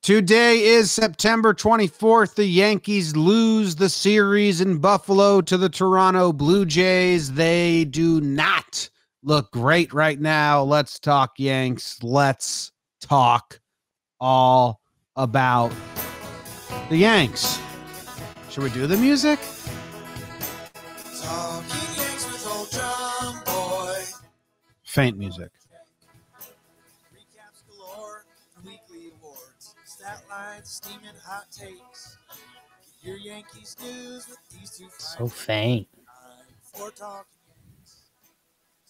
Today is September 24th. The Yankees lose the series in Buffalo to the Toronto Blue Jays. They do not look great right now. Let's talk Yanks. Let's talk all about the Yanks. Should we do the music? Talking Yanks with old Jomboy. Faint music. Recaps galore, weekly awards, stat lines, steaming hot takes. Get your Yankees news with these two. So faint. For Talking Yanks.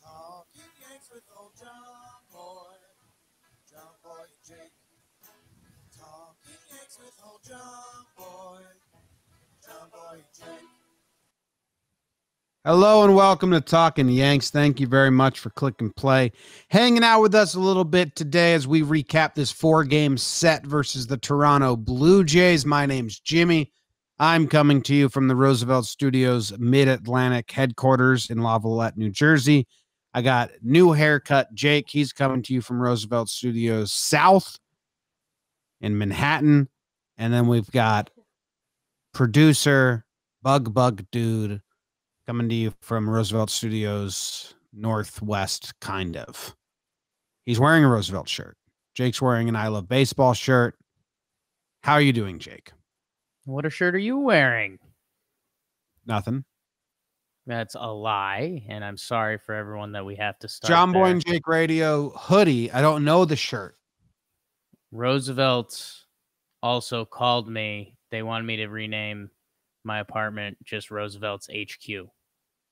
Talking Yanks with old Jomboy. Jomboy Jake. Talking Yanks with old Jomboy. Jomboy Jake. Hello and welcome to Talkin' Yanks. Thank you very much for clicking play. Hanging out with us a little bit today as we recap this 4-game set versus the Toronto Blue Jays. My name's Jimmy. I'm coming to you from the Roosevelt Studios Mid-Atlantic headquarters in Lavallette, New Jersey. I got new haircut Jake. He's coming to you from Roosevelt Studios South in Manhattan. And then we've got producer Bug Dude coming to you from Roosevelt Studios Northwest, kind of. He's wearing a Roosevelt shirt. Jake's wearing an I Love Baseball shirt. How are you doing, Jake? What shirt are you wearing? Nothing. That's a lie, and I'm sorry for everyone that we have to start Jomboy and Jake Radio hoodie. I don't know the shirt. Roosevelt also called me. They wanted me to rename my apartment just Roosevelt's HQ.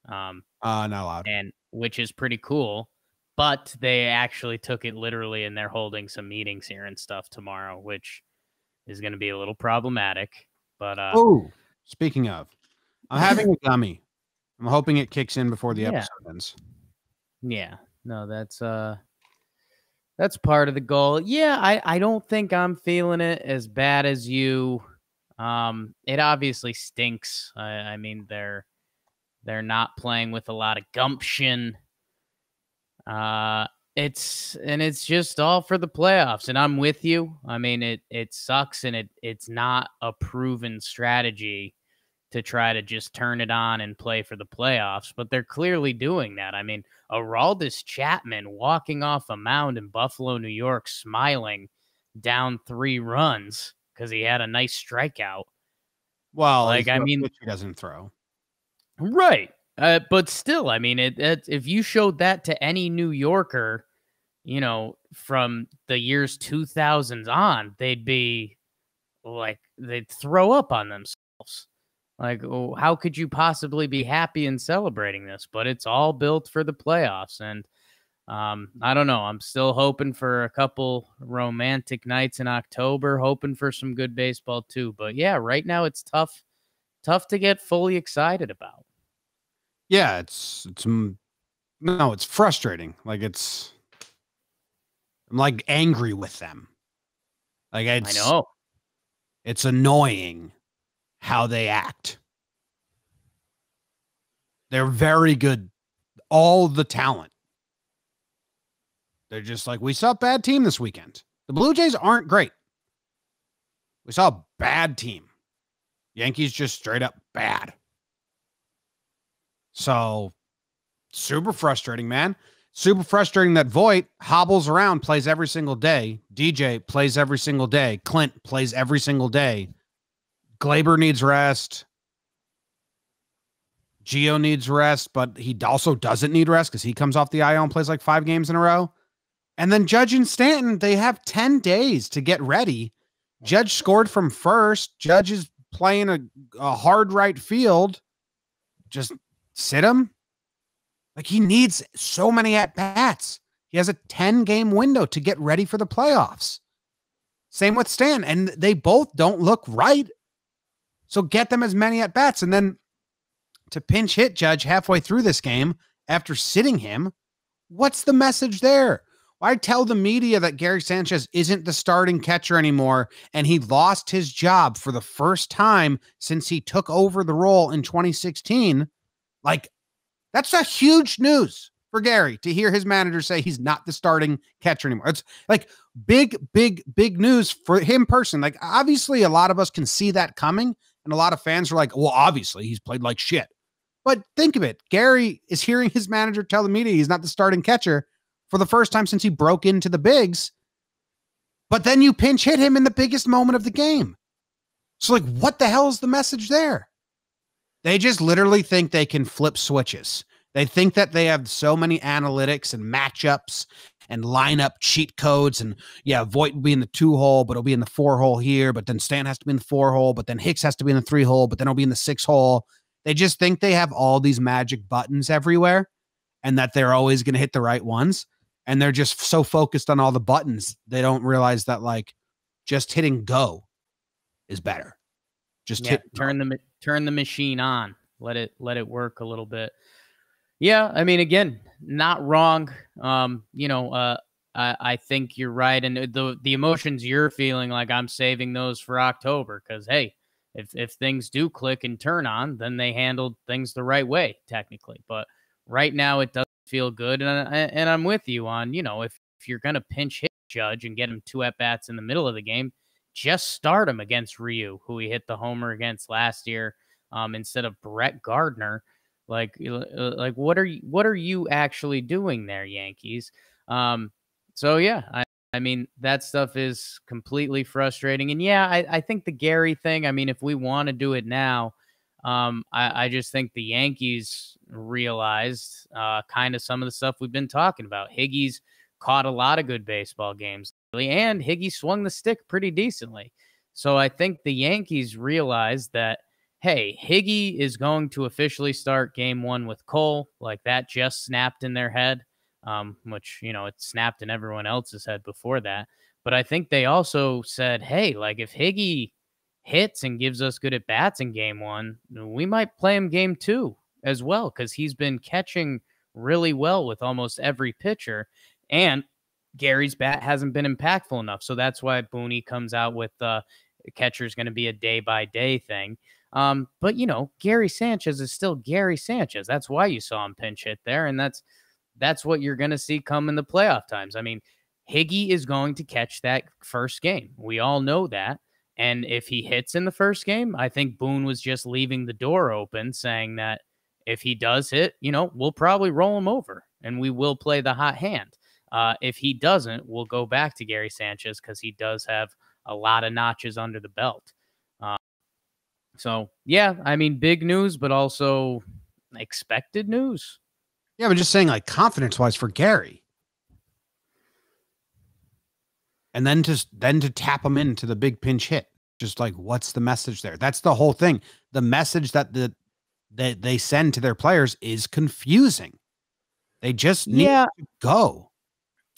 Not allowed. And which is pretty cool, but they actually took it literally, and they're holding some meetings here and stuff tomorrow, which is going to be a little problematic. But speaking of, I'm having a gummy. I'm hoping it kicks in before the episode ends. Yeah, no, that's part of the goal. Yeah, I don't think I'm feeling it as bad as you. It obviously stinks. I mean, they're not playing with a lot of gumption. It's just all for the playoffs, and I'm with you. I mean, it sucks, and it's not a proven strategy to try to just turn it on and play for the playoffs, but they're clearly doing that. I mean, Aroldis Chapman walking off a mound in Buffalo, New York, smiling down 3 runs because he had a nice strikeout. Well, like, I mean, he doesn't throw. Right. But still, I mean, if you showed that to any New Yorker, you know, from the years 2000s on, they'd be like, they'd throw up on themselves. Like, oh, how could you possibly be happy and celebrating this? But it's all built for the playoffs. And I don't know. I'm still hoping for a couple romantic nights in October, hoping for some good baseball too. But yeah, right now it's tough to get fully excited about. Yeah, it's frustrating. Like I'm like angry with them. Like I know. It's annoying how they act. They're very good. All the talent. They're just like, we saw a bad team this weekend. The Blue Jays aren't great. We saw a bad team. Yankees just straight up bad. So, super frustrating, man. Super frustrating that Voit hobbles around, plays every single day. DJ plays every single day. Clint plays every single day. Glaber needs rest. Gio needs rest, but he also doesn't need rest because he comes off the IL and plays like 5 games in a row. And then Judge and Stanton, they have 10 days to get ready. Judge scored from first. Judge is playing a hard right field. Just sit him. Like, he needs so many at-bats. He has a 10-game window to get ready for the playoffs. Same with Stan. And they both don't look right. So get them as many at-bats. And then to pinch hit Judge halfway through this game after sitting him, what's the message there? Why tell the media that Gary Sanchez isn't the starting catcher anymore and he lost his job for the first time since he took over the role in 2016? Like, that's a huge news for Gary to hear his manager say he's not the starting catcher anymore. It's like big news for him personally. Like, obviously, a lot of us can see that coming, and a lot of fans are like, well, obviously, he's played like shit. But think of it. Gary is hearing his manager tell the media he's not the starting catcher for the first time since he broke into the bigs. But then you pinch hit him in the biggest moment of the game. So, like, what the hell is the message there? They just literally think they can flip switches. They think that they have so many analytics and matchups and lineup cheat codes. And yeah, Voit will be in the 2-hole, but it'll be in the 4-hole here. But then Stan has to be in the 4-hole, but then Hicks has to be in the 3-hole, but then it'll be in the 6-hole. They just think they have all these magic buttons everywhere and that they're always going to hit the right ones. And they're just so focused on all the buttons. They don't realize that, like, just hitting go is better. Just turn the machine on. Let it work a little bit. Yeah, I mean, again, not wrong. I think you're right, and the emotions you're feeling, like, I'm saving those for October because, hey, if things do click and turn on, then they handled things the right way technically. But right now, it doesn't feel good, and I'm with you on, if you're gonna pinch hit Judge and get him 2 at bats in the middle of the game, just start him against Ryu, who he hit the homer against last year, instead of Brett Gardner. Like what are you actually doing there, Yankees? So yeah, I mean, that stuff is completely frustrating. And yeah, I think the Gary thing, I mean, if we want to do it now, I just think the Yankees realized kind of some of the stuff we've been talking about. Higgy's caught a lot of good baseball games, and Higgy swung the stick pretty decently. So I think the Yankees realized that, hey, Higgy is going to officially start game 1 with Cole. Like, that just snapped in their head, which, it snapped in everyone else's head before that. But I think they also said, hey, like, if Higgy hits and gives us good at bats in game 1, we might play him game 2 as well, because he's been catching really well with almost every pitcher. And Gary's bat hasn't been impactful enough. So that's why Booney comes out with catcher's going to be a day-by-day thing. But, Gary Sanchez is still Gary Sanchez. That's why you saw him pinch hit there, and that's what you're going to see come in the playoff times. I mean, Higgy is going to catch that first game. We all know that. And if he hits in the first game, I think Boone was just leaving the door open, saying that if he does hit, we'll probably roll him over, and we will play the hot hand. If he doesn't, we'll go back to Gary Sanchez because he does have a lot of notches under the belt. So, yeah, I mean, big news, but also expected news. Yeah, but just saying, like, confidence-wise for Gary. And then to tap him into the big pinch hit. Just like, what's the message there? That's the whole thing. The message that they send to their players is confusing. They just need to go.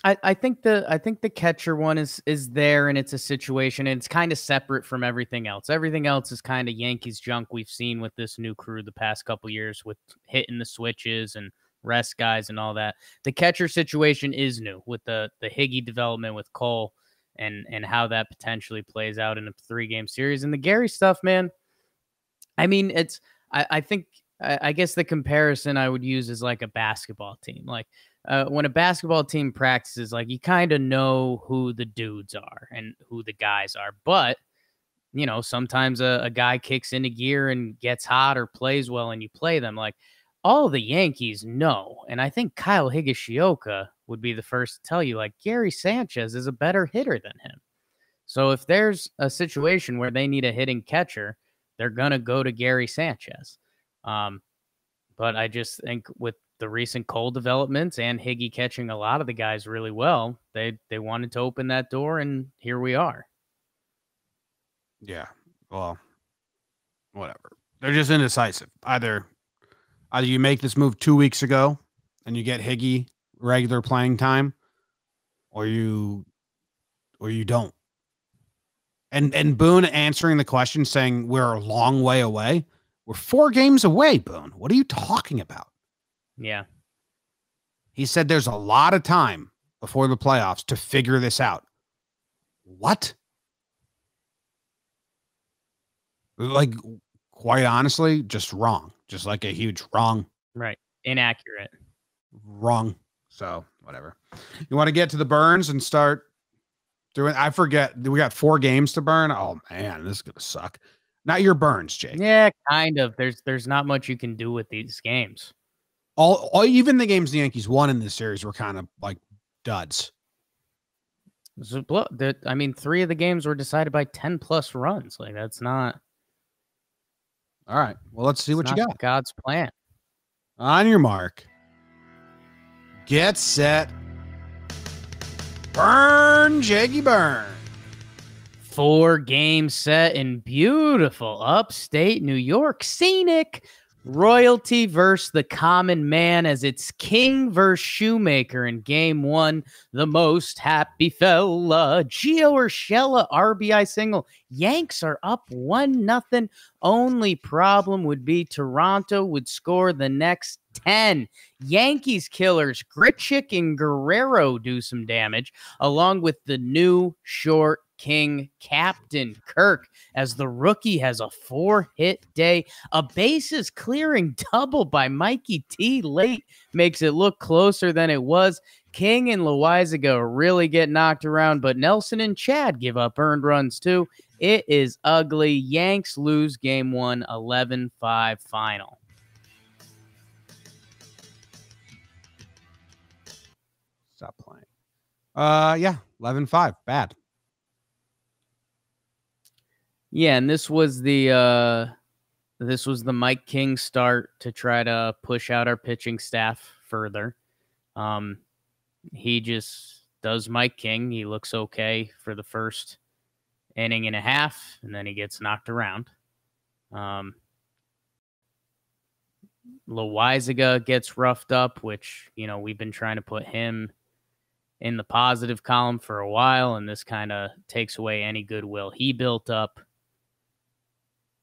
I think the catcher one is there, and it's a situation, and it's kind of separate from everything else. Everything else is kind of Yankees junk we've seen with this new crew the past couple years with hitting the switches and rest guys and all that. The catcher situation is new with the Higgy development with Cole and how that potentially plays out in a 3-game series. And the Gary stuff, man, I mean, I think I guess the comparison I would use is like a basketball team. Like, when a basketball team practices, like, you kind of know who the dudes are and who the guys are. But, sometimes a guy kicks into gear and gets hot or plays well and you play them. Like, all the Yankees know. And I think Kyle Higashioka would be the first to tell you, like, Gary Sanchez is a better hitter than him. So if there's a situation where they need a hitting catcher, they're going to go to Gary Sanchez. But I just think with the recent Cole developments and Higgy catching a lot of the guys really well, they wanted to open that door, and here we are. Yeah, well, whatever. They're just indecisive. Either you make this move 2 weeks ago and you get Higgy regular playing time, or you don't. And Boone answering the question saying we're a long way away. We're 4 games away, Boone. What are you talking about? Yeah. He said there's a lot of time before the playoffs to figure this out. What? Like, quite honestly, just wrong. Just like a huge wrong. Right. Inaccurate. wrong. So whatever. You want to get to the burns and start doing? I forget. We got 4 games to burn. Oh man, this is gonna suck. Not your burns, Jake. Yeah, kind of. There's not much you can do with these games. All even the games the Yankees won in this series were kind of like duds. I mean, 3 of the games were decided by 10+ runs. Like, that's not. All right. Well, let's see what you got. God's plan. On your mark. Get set. Burn, Jakey, burn. 4-game set in beautiful upstate New York. Scenic. Royalty versus the common man, as it's King versus Shoemaker in game 1. The most happy fella. Gio Urshela RBI single. Yanks are up 1-0. Only problem would be Toronto would score the next 10. Yankees killers Grichuk and Guerrero do some damage, along with the new short king Captain Kirk, as the rookie has a 4-hit day. A bases clearing double by Mikey T late makes it look closer than it was. King and Loizaga really get knocked around, but Nelson and Chad give up earned runs too. It is ugly. Yanks lose game 1, 11-5 final. Stop playing. Yeah, 11-5. Bad. Yeah, and this was the Mike King start to try to push out our pitching staff further. He just does Mike King. He looks okay for the first inning and a half, and then he gets knocked around. Loizaga gets roughed up, which, we've been trying to put him in the positive column for a while, and this kind of takes away any goodwill he built up.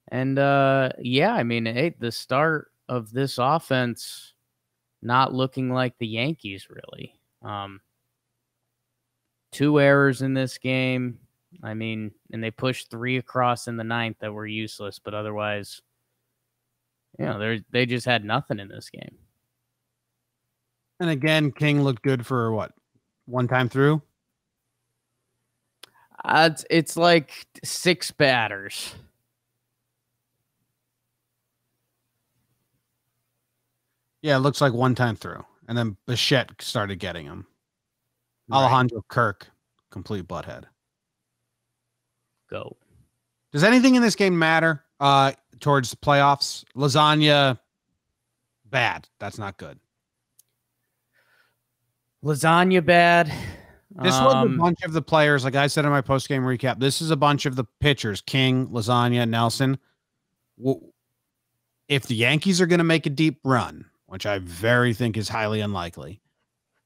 And, the start of this offense not looking like the Yankees, really. 2 errors in this game. And they pushed 3 across in the 9th that were useless, but otherwise, they just had nothing in this game. And again, King looked good for what? 1 time through? It's like 6 batters. Yeah, it looks like 1 time through. And then Bichette started getting him. Right. Alejandro Kirk, complete butthead. Go. Does anything in this game matter towards the playoffs? Lasagna, bad. That's not good. Lasagna, bad. This was a bunch of the players, like I said in my post-game recap. This is a bunch of the pitchers, King, Lasagna, Nelson. If the Yankees are going to make a deep run, which I very think is highly unlikely,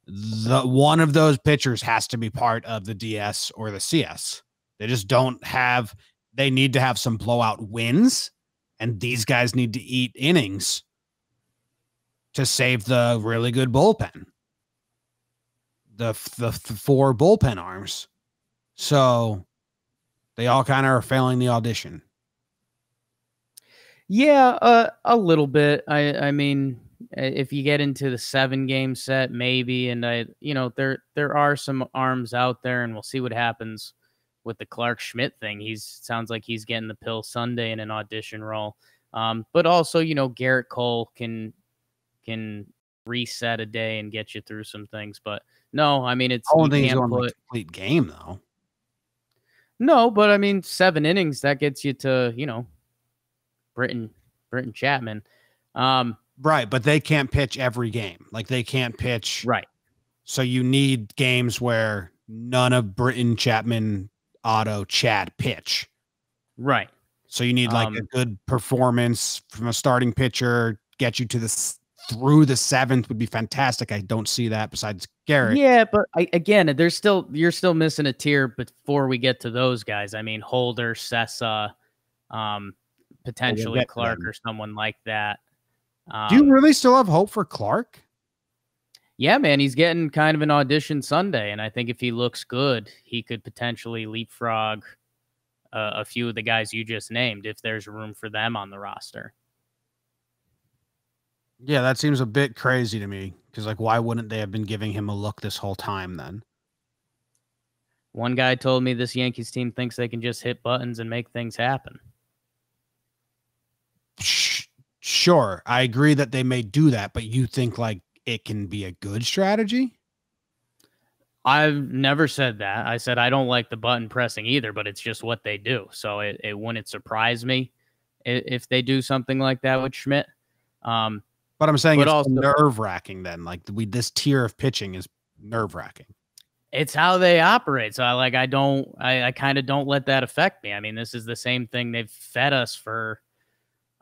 one of those pitchers has to be part of the DS or the CS. They just don't have, they need to have some blowout wins, and these guys need to eat innings to save the really good bullpen. The 4 bullpen arms. So they all kind of are failing the audition. Yeah, a little bit. I mean, if you get into the 7-game set, maybe, and there are some arms out there, and we'll see what happens with the Clark Schmidt thing. Sounds like he's getting the pill Sunday in an audition role. But also, Gerrit Cole can reset a day and get you through some things. But no, it's I don't think he's going to complete game though. No, but 7 innings, that gets you to, Britton Chapman. Right, but they can't pitch every game. Like they can't pitch. Right. So you need games where none of Britton, Chapman, Otto, Chad pitch. Right. So you need like a good performance from a starting pitcher, get you to through the 7th would be fantastic. I don't see that besides Gerrit. Yeah, but you're still missing a tier before we get to those guys. Holder, Sessa, potentially Clark or someone like that. Do you really still have hope for Clark? Yeah, man, he's getting kind of an audition Sunday, and I think if he looks good, he could potentially leapfrog a few of the guys you just named if there's room for them on the roster. Yeah, that seems a bit crazy to me Because, like, why wouldn't they have been giving him a look this whole time then? One guy told me this Yankees team thinks they can just hit buttons and make things happen. Sure, I agree that they may do that, but you think, like, it can be a good strategy? I've never said that. I said I don't like the button pressing either, but it's just what they do. So it wouldn't surprise me if they do something like that with Schmidt. But I'm saying it's also nerve-wracking then. Like, this tier of pitching is nerve-wracking. It's how they operate. So I kind of don't let that affect me. I mean, this is the same thing they've fed us for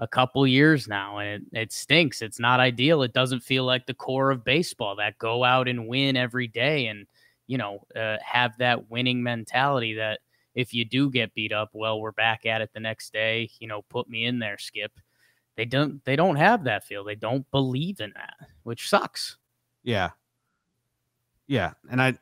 a couple years now, and it stinks. It's not ideal. It doesn't feel like the core of baseball that go out and win every day and, have that winning mentality that if you do get beat up, well, we're back at it the next day, put me in there, Skip. They don't have that feel. They don't believe in that, which sucks. Yeah. Yeah. And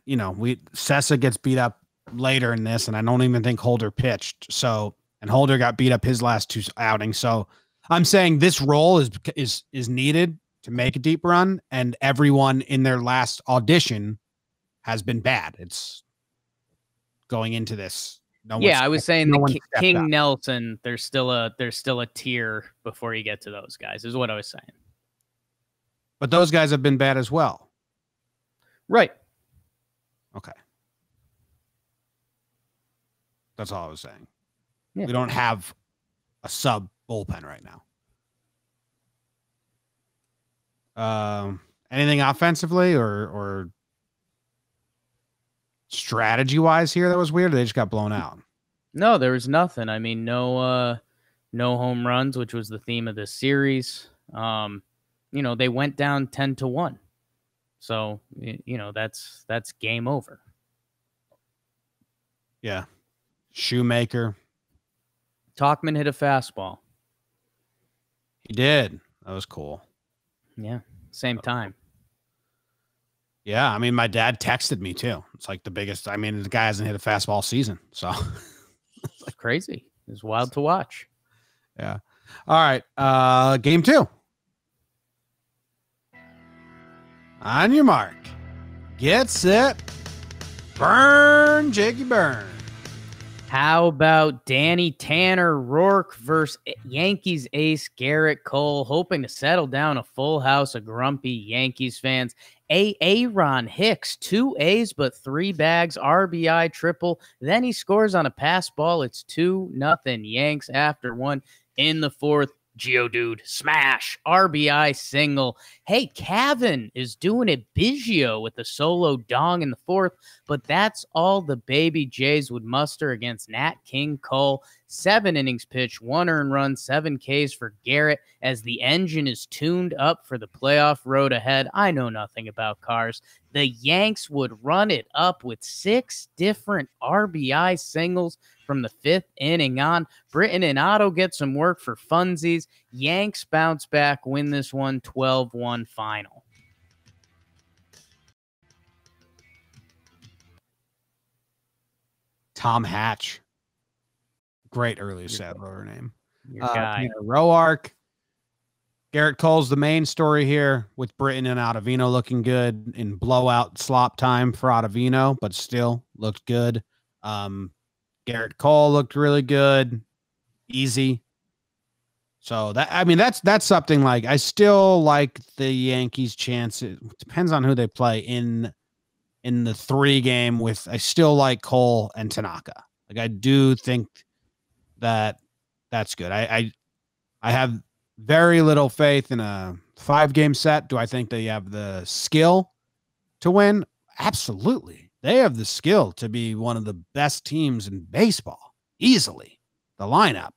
Sessa gets beat up later in this, and I don't even think Holder pitched. So, and Holder got beat up his last 2 outings. So I'm saying this role is needed to make a deep run, and everyone in their last audition has been bad. It's going into this. I was saying King Nelson, there's still a tier before you get to those guys, is what I was saying. But those guys have been bad as well. Right. Okay. That's all I was saying. Yeah. We don't have a sub bullpen right now. Anything offensively or strategy wise here that was weird? Or they just got blown out. No, there was nothing. I mean, no home runs, which was the theme of this series. They went down 10-1. So, that's game over. Yeah. Shoemaker. Talkman hit a fastball. He did. That was cool. Yeah. Same time. Yeah. I mean, my dad texted me too. It's like the biggest. I mean, the guy hasn't hit a fastball all season. So it's crazy. It's wild to watch. Yeah. All right. Game 2. On your mark. Get set. Burn, Jakey, burn. How about Danny Tanner Rourke versus Yankees ace Gerrit Cole, hoping to settle down a full house of grumpy Yankees fans. Aaron Hicks, 2 A's but 3 bags, RBI triple. Then he scores on a pass ball. It's 2-0 Yanks after 1 in the 4th. Geodude, smash, RBI single. Hey, Cavan is doing it Biggio with a solo dong in the 4th, but that's all the baby Jays would muster against Nat King Cole. 7 innings pitched, 1 earned run, 7 Ks for Gerrit as the engine is tuned up for the playoff road ahead. I know nothing about cars. The Yanks would run it up with 6 different RBI singles from the 5th inning on. Britton and Otto get some work for funsies. Yanks bounce back, win this one 12-1 final. Tom Hatch. Great early Sadler name. Your guy. Roark. Gerrit Cole's the main story here with Britton and Ottavino looking good in blowout slop time for Ottavino, but still looked good. Gerrit Cole looked really good. Easy. So that's something like I still like the Yankees' chance. It depends on who they play in the 3 game with. I still like Cole and Tanaka. Like I do think that's good. I have very little faith in a 5-game set. Do I think they have the skill to win? Absolutely. They have the skill to be one of the best teams in baseball. Easily. The lineup.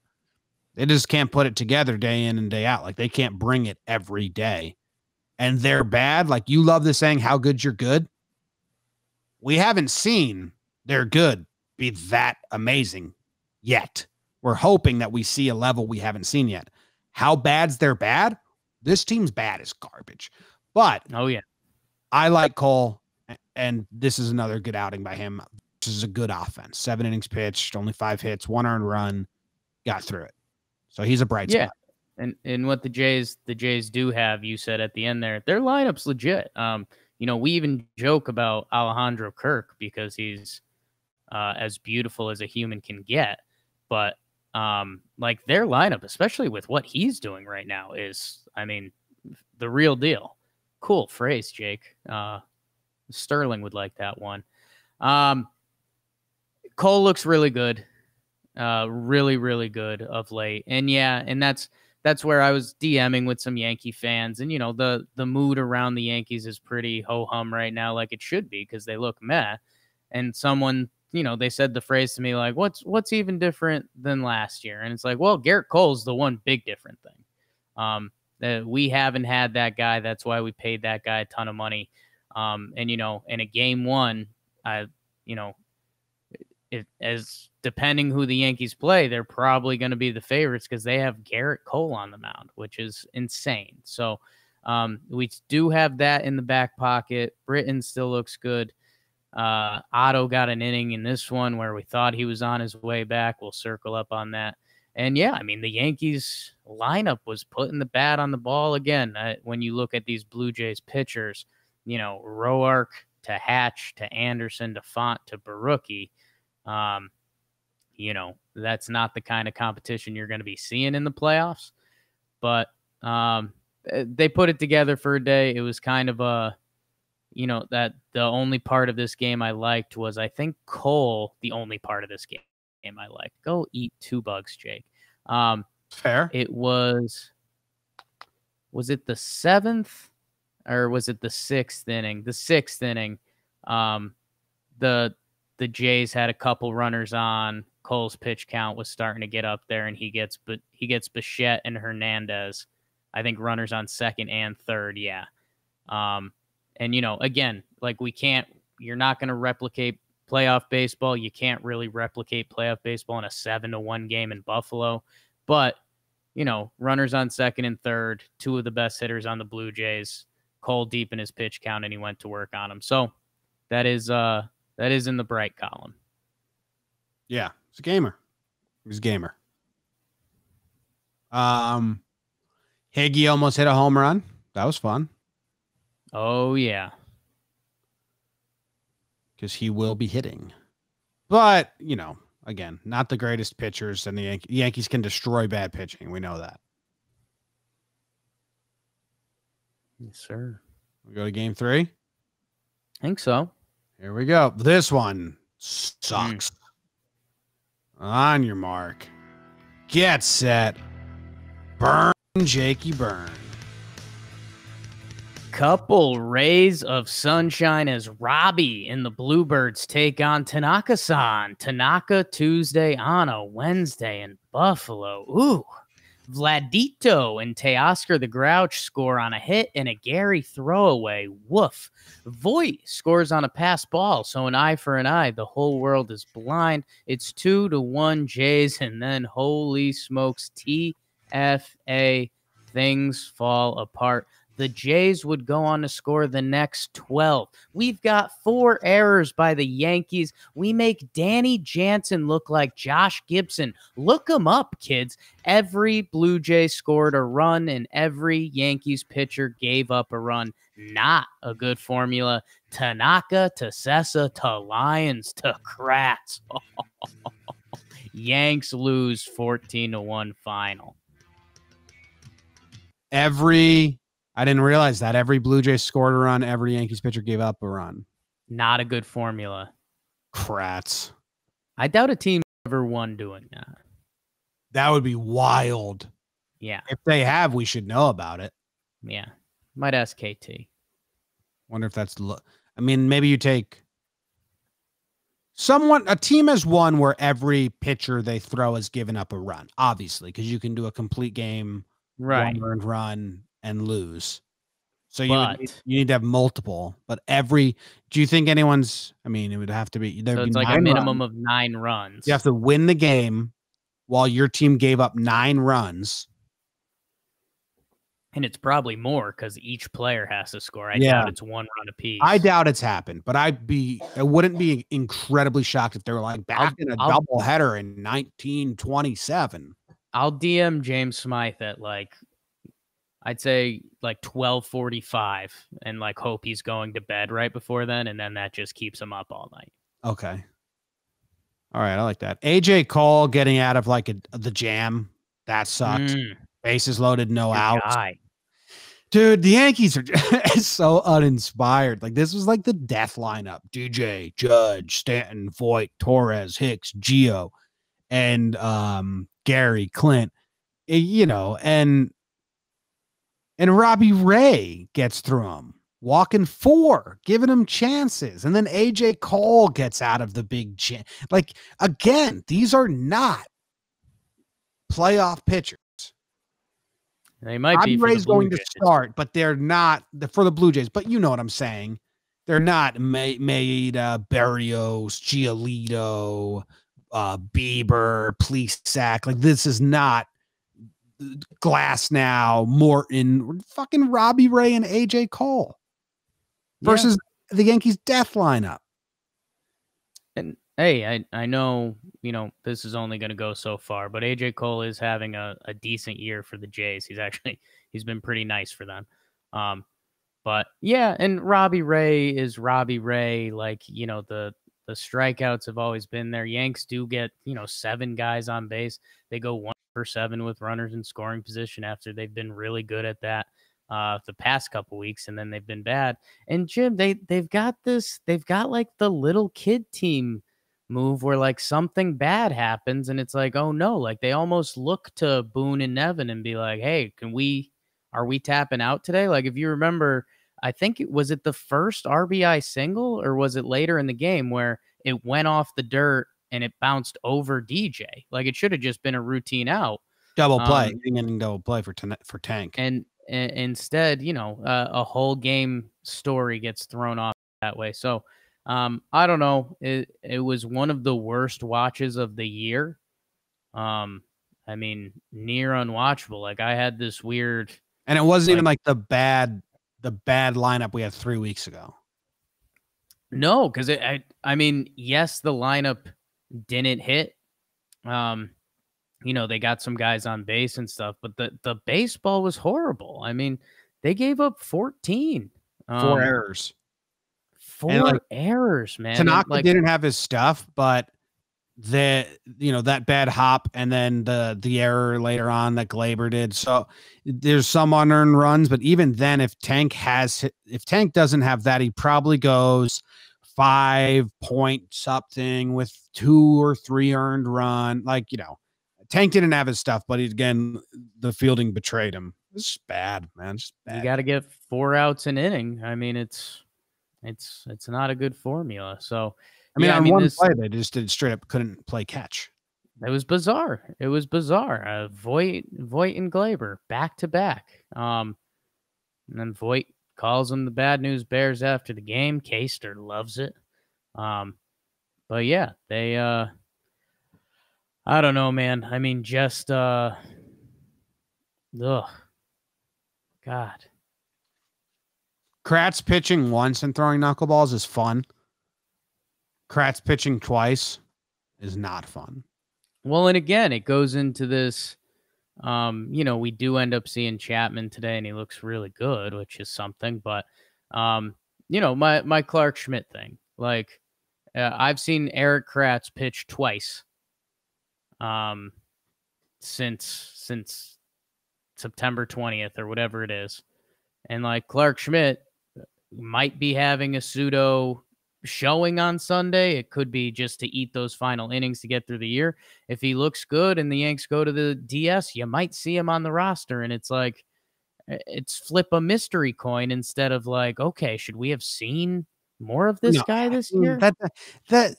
They just can't put it together day in and day out. Like they can't bring it every day. And they're bad. Like you love the saying, how good you're good. We haven't seen their good be that amazing yet. We're hoping that we see a level we haven't seen yet. How bad's their bad? This team's bad is garbage. But oh yeah, I like Cole, and this is another good outing by him. This is a good offense. 7 innings pitched, only 5 hits, 1 earned run, got through it. So he's a bright spot. And what the Jays do have, you said at the end there, their lineup's legit. We even joke about Alejandro Kirk because he's as beautiful as a human can get, but like their lineup, especially with what he's doing right now, is, I mean, the real deal. Cool phrase, Jake. Sterling would like that one. Cole looks really good. Really, really good of late. And yeah, and that's where I was DMing with some Yankee fans. And, the mood around the Yankees is pretty ho-hum right now, like it should be, because they look meh. And someone, they said the phrase to me, like, what's even different than last year? And it's like, well, Gerrit Cole's the one big different thing. That we haven't had that guy. That's why we paid that guy a ton of money. And, in a game one, as depending who the Yankees play, they're probably going to be the favorites because they have Gerrit Cole on the mound, which is insane. So we do have that in the back pocket. Britton still looks good. Otto got an inning in this one where we thought he was on his way back. We'll circle up on that. And yeah, I mean, the Yankees lineup was putting the bat on the ball again. When you look at these Blue Jays pitchers, Roark to Hatch to Anderson to Font to Barucki, that's not the kind of competition you're going to be seeing in the playoffs. But they put it together for a day. It was kind of that the only part of this game I liked was, I think, Cole, the only part of this game I liked. Go eat 2 bugs, Jake. Fair. It was it the 7th or was it the 6th inning? The 6th inning. The Jays had a couple runners on. Cole's pitch count was starting to get up there, and he gets Bichette and Hernandez, I think, runners on second and third. Yeah. And, again, like you're not going to replicate playoff baseball. You can't really replicate playoff baseball in a 7-1 game in Buffalo. But, runners on second and third, 2 of the best hitters on the Blue Jays, Cole deep in his pitch count, and he went to work on him. So that is in the bright column. Yeah, he's a gamer. He's a gamer. Higgy almost hit a home run. That was fun. Oh, yeah. Because he will be hitting. But, again, not the greatest pitchers, and the Yankees can destroy bad pitching. We know that. Yes, sir. We go to game 3? I think so. Here we go. This one sucks. On your mark. Get set. Burn, Jakey, burn. Couple rays of sunshine as Robbie and the Bluebirds take on Tanaka-san. Tanaka Tuesday on a Wednesday in Buffalo. Ooh. Vladito and Teoscar the Grouch score on a hit and a Gary throwaway. Woof. Voit scores on a pass ball, so an eye for an eye. The whole world is blind. It's 2-1 Jays, and then holy smokes, TFA, things fall apart. The Jays would go on to score the next 12. We've got 4 errors by the Yankees. We make Danny Jansen look like Josh Gibson. Look him up, kids. Every Blue Jay scored a run, and every Yankees pitcher gave up a run. Not a good formula. Tanaka to Sessa to Lions to Kratz. Yanks lose 14-1 final. I didn't realize that. Every Blue Jays scored a run. Every Yankees pitcher gave up a run. Not a good formula. Kratz. I doubt a team ever won doing that. That would be wild. Yeah. If they have, we should know about it. Yeah. Might ask KT. Wonder if that's... maybe you take... A team has won where every pitcher they throw has given up a run, obviously, because you can do a complete game, right, one earned run, and lose. So you need to have multiple. But do you think anyone's... it would have to be... So it's like a minimum of 9 runs. You have to win the game while your team gave up 9 runs. And it's probably more because each player has to score. I doubt it's 1 run apiece. I doubt it's happened, but I wouldn't be incredibly shocked if they were like back in a doubleheader in 1927. I'll DM James Smythe at like, I'd say like 12:45 and like hope he's going to bed right before then. And then that just keeps him up all night. Okay. All right. I like that. AJ Cole getting out of like the jam. That sucked. Bases loaded, no outs. Guy. Dude, the Yankees are so uninspired. Like this was like the death lineup. DJ, Judge, Stanton, Voit, Torres, Hicks, Gio, and Gary, Clint. You know, and Robbie Ray gets through him, walking 4, giving him chances. And then AJ Cole gets out of the big jam. Like, again, these are not playoff pitchers. They might Robbie be. For Ray's the Blue going Jays. to start, but they're not for the Blue Jays. But you know what I'm saying. They're not Maeda, Berrios, Giolito, Bieber, Plesac. Like, this is not Glass now, Morton, fucking Robbie Ray and AJ Cole versus the Yankees death lineup. And hey, I know, you know, this is only going to go so far, but AJ Cole is having a decent year for the Jays. He's been pretty nice for them. But yeah, and Robbie Ray is Robbie Ray. Like, you know, the strikeouts have always been there. Yanks do get, you know, 7 guys on base. They go 1 for 7 with runners in scoring position after they've been really good at that the past couple weeks, and then they've been bad. And Jim, they've got like the little kid team move where like something bad happens and it's like, oh no, like they almost look to Boone and Nevin and be like, hey, are we tapping out today? Like, if you remember, I think was it the first RBI single or was it later in the game where it went off the dirt and it bounced over DJ? Like, it should have just been a routine out. Double play, getting double play for Tank. And instead, you know, a whole game story gets thrown off that way. So I don't know. It was one of the worst watches of the year. I mean, near unwatchable. Like, I had this weird, and it wasn't even like the bad lineup we had 3 weeks ago. No, because I mean, yes, the lineup didn't hit. You know, they got some guys on base and stuff, but the baseball was horrible. I mean, they gave up 14. 4 errors. 4 errors, man. Tanaka didn't have his stuff, but that bad hop and then the error later on that Glaber did. So there's some unearned runs, but even then, if Tank doesn't have that, he probably goes 5 point something with 2 or 3 earned run. Like, you know, Tank didn't have his stuff, but again, the fielding betrayed him. It's bad, man. It's bad. You got to get 4 outs an inning. I mean, it's not a good formula. So, I mean, on one play, they just did straight up couldn't play catch. It was bizarre. Voit and Glaber back to back. And then Voit calls him the bad news bears after the game. Caster loves it. But yeah, they I don't know, man. I mean, just God. Kratz pitching once and throwing knuckleballs is fun. Kratz pitching twice is not fun. Well, and again, it goes into this, you know, we do end up seeing Chapman today and he looks really good, which is something, but, you know, my Clark Schmidt thing, like, I've seen Eric Kratz pitch twice, since September 20th or whatever it is. And like Clark Schmidt might be having a pseudo showing on Sunday. It could be just to eat those final innings to get through the year. If he looks good and the Yanks go to the DS, you might see him on the roster. And it's like, it's flip a mystery coin instead of like, okay, should we have seen more of this guy this year? That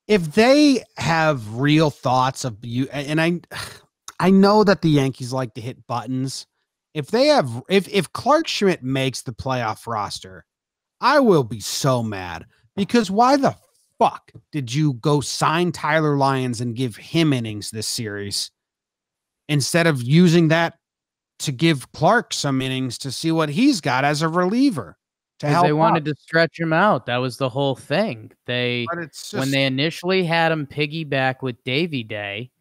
if they have real thoughts of you, and I know that the Yankees like to hit buttons. If Clark Schmidt makes the playoff roster, I will be so mad, because why the fuck did you go sign Tyler Lyons and give him innings this series instead of using that to give Clark some innings to see what he's got as a reliever to help? They wanted to stretch him out. That was the whole thing. When they initially had him piggyback with Davy Day,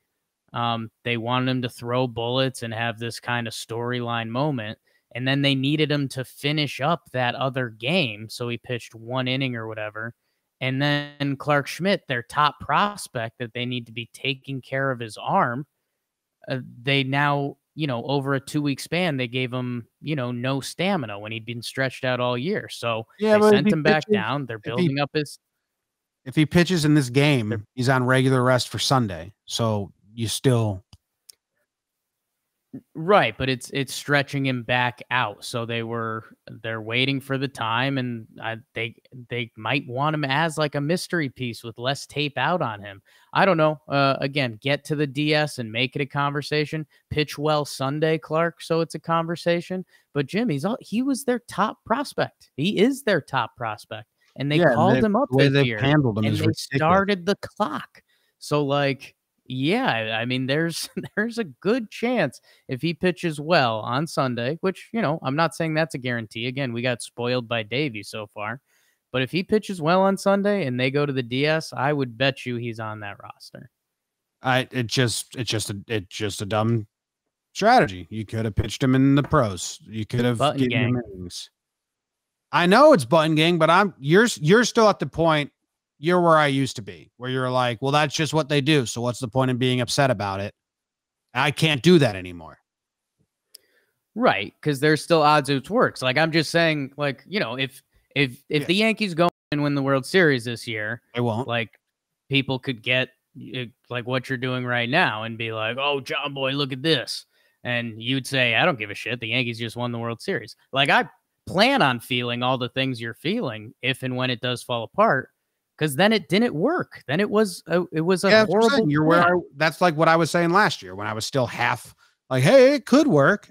They wanted him to throw bullets and have this kind of storyline moment. And then they needed him to finish up that other game. So he pitched 1 inning or whatever. And then Clark Schmidt, their top prospect that they need to be taking care of his arm, they now, over a 2-week span, they gave him, no stamina when he'd been stretched out all year. So they sent him back down. They're building up his. If he pitches in this game, he's on regular rest for Sunday. So you still. Right, but it's stretching him back out. So they're waiting for the time, and they might want him as like a mystery piece with less tape out on him. I don't know. Again, get to the DS and make it a conversation. Pitch well Sunday, Clark, so it's a conversation. But Jim, he was their top prospect. He is their top prospect, and they called him up this year, handled him and is they ridiculous. started the clock. So like. Yeah, I mean, there's a good chance if he pitches well on Sunday, which, I'm not saying that's a guarantee. Again, we got spoiled by Davey so far. But if he pitches well on Sunday and they go to the DS, I would bet you he's on that roster. It's just a dumb strategy. You could have pitched him in the pros. You could have given him innings. I know it's button gang, but you're still at the point. You're where I used to be, where you're like, well, that's just what they do. So what's the point in being upset about it? I can't do that anymore. Right. Because there's still odds it works. Like, I'm just saying, like, if the Yankees go and win the World Series this year, they won't. Like, people could get like what you're doing right now and be like, oh, Jomboy, look at this. And you'd say, I don't give a shit. The Yankees just won the World Series. Like, I plan on feeling all the things you're feeling if and when it does fall apart. Because then it didn't work. Then it was a horrible. You're where that's like what I was saying last year when I was still half like, hey, it could work.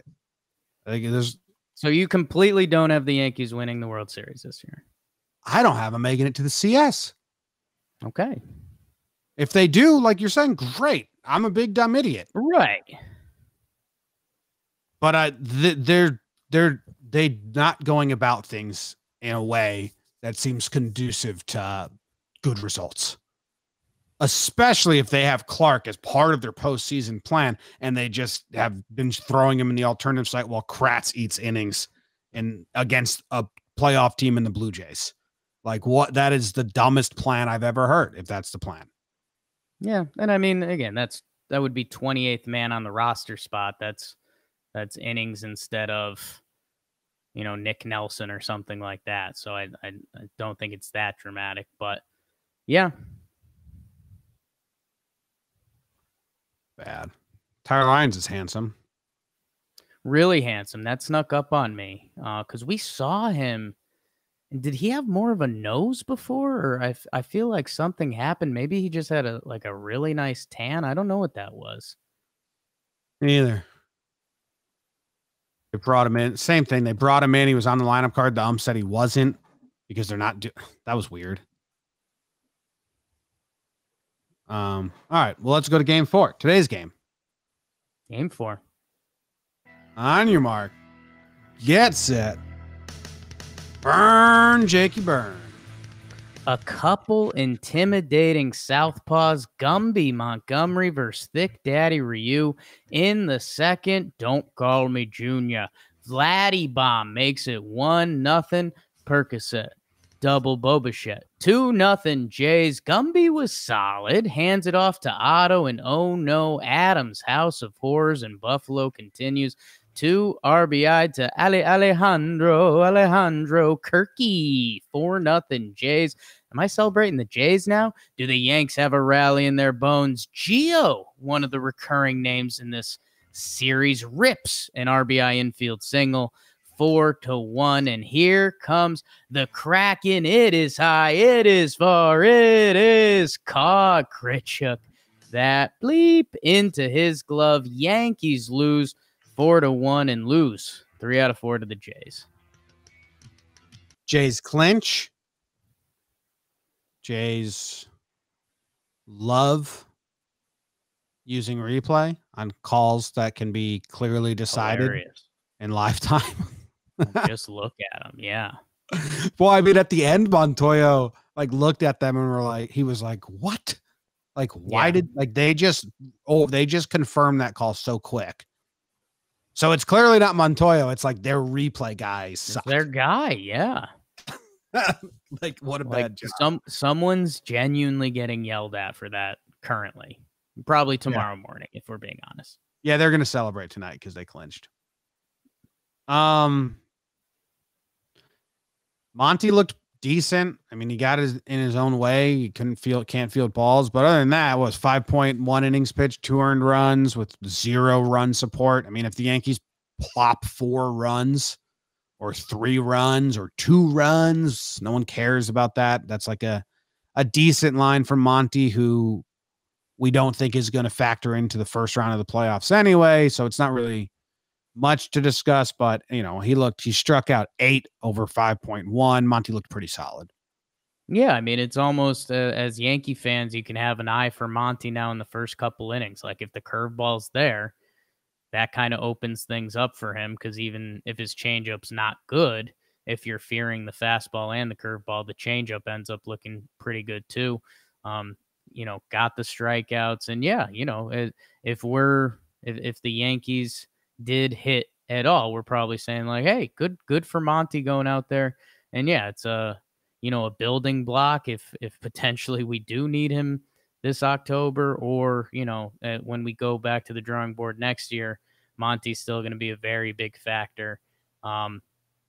So you completely don't have the Yankees winning the World Series this year. I don't have them making it to the CS. Okay. If they do, like you're saying, great. I'm a big dumb idiot. Right. But they're not going about things in a way that seems conducive to good results, especially if they have Clark as part of their postseason plan and they just have been throwing him in the alternative site while Kratz eats innings against a playoff team in the Blue Jays. Like, what? That is the dumbest plan I've ever heard, if that's the plan. Yeah. And I mean, again, that would be 28th man on the roster spot. That's innings instead of, Nick Nelson or something like that. So I don't think it's that dramatic, but yeah. Bad. Tyler Lyons is handsome. Really handsome. That snuck up on me because we saw him. Did he have more of a nose before? Or I feel like something happened. Maybe he just had a really nice tan. I don't know what that was. Me either. They brought him in. Same thing. They brought him in. He was on the lineup card. The ump said he wasn't because they're not. That was weird. All right. Well, let's go to game 4. Today's game. Game 4. On your mark. Get set. Burn, Jakey, burn. A couple intimidating southpaws, Gumby Montgomery versus Thick Daddy Ryu in the second. Don't call me Junior. Vladdy Bomb makes it 1-0. Percocet. Double Boba 2-0 Jays. Gumby was solid. Hands it off to Otto, and oh no, Adams' House of Horrors in Buffalo continues. 2 RBI to Alejandro Kirky. 4-0 Jays. Am I celebrating the Jays now? Do the Yanks have a rally in their bones? Gio, one of the recurring names in this series, rips an RBI infield single. 4-1, and here comes the Kraken. It is high, it is far, it is caught. Kritchuk that bleep into his glove. Yankees lose 4-1 and lose 3 out of 4 to the Jays. Jays clinch. Jays love using replay on calls that can be clearly decided in lifetime. Just look at him. Yeah. Well, I mean, at the end, Montoya looked at them and he was like, what? Like, why did they just they just confirmed that call so quick. So it's clearly not Montoya. It's like their replay guys suck. Their guy, yeah. Like what a bad job. Someone's genuinely getting yelled at for that currently. Probably tomorrow morning, if we're being honest. Yeah, they're going to celebrate tonight because they clinched. Monty looked decent. I mean, he got in his own way. He can't field balls. But other than that, it was 5.1 innings pitched, 2 earned runs with 0 run support. I mean, if the Yankees plop 4 runs or 3 runs or 2 runs, no one cares about that. That's like a decent line from Monty, who we don't think is going to factor into the first round of the playoffs anyway. So it's not really much to discuss, but he struck out 8 over 5.1. Monty looked pretty solid. Yeah, I mean, it's almost as Yankee fans, you can have an eye for Monty now in the first couple innings. Like if the curveball's there, that kind of opens things up for him, because even if his changeup's not good, if you're fearing the fastball and the curveball, the changeup ends up looking pretty good too. Got the strikeouts, and if the Yankees did hit at all, we're probably saying like, hey, good for Monty going out there. And yeah, it's a building block if potentially we do need him this October, or when we go back to the drawing board next year, Monty's still going to be a very big factor.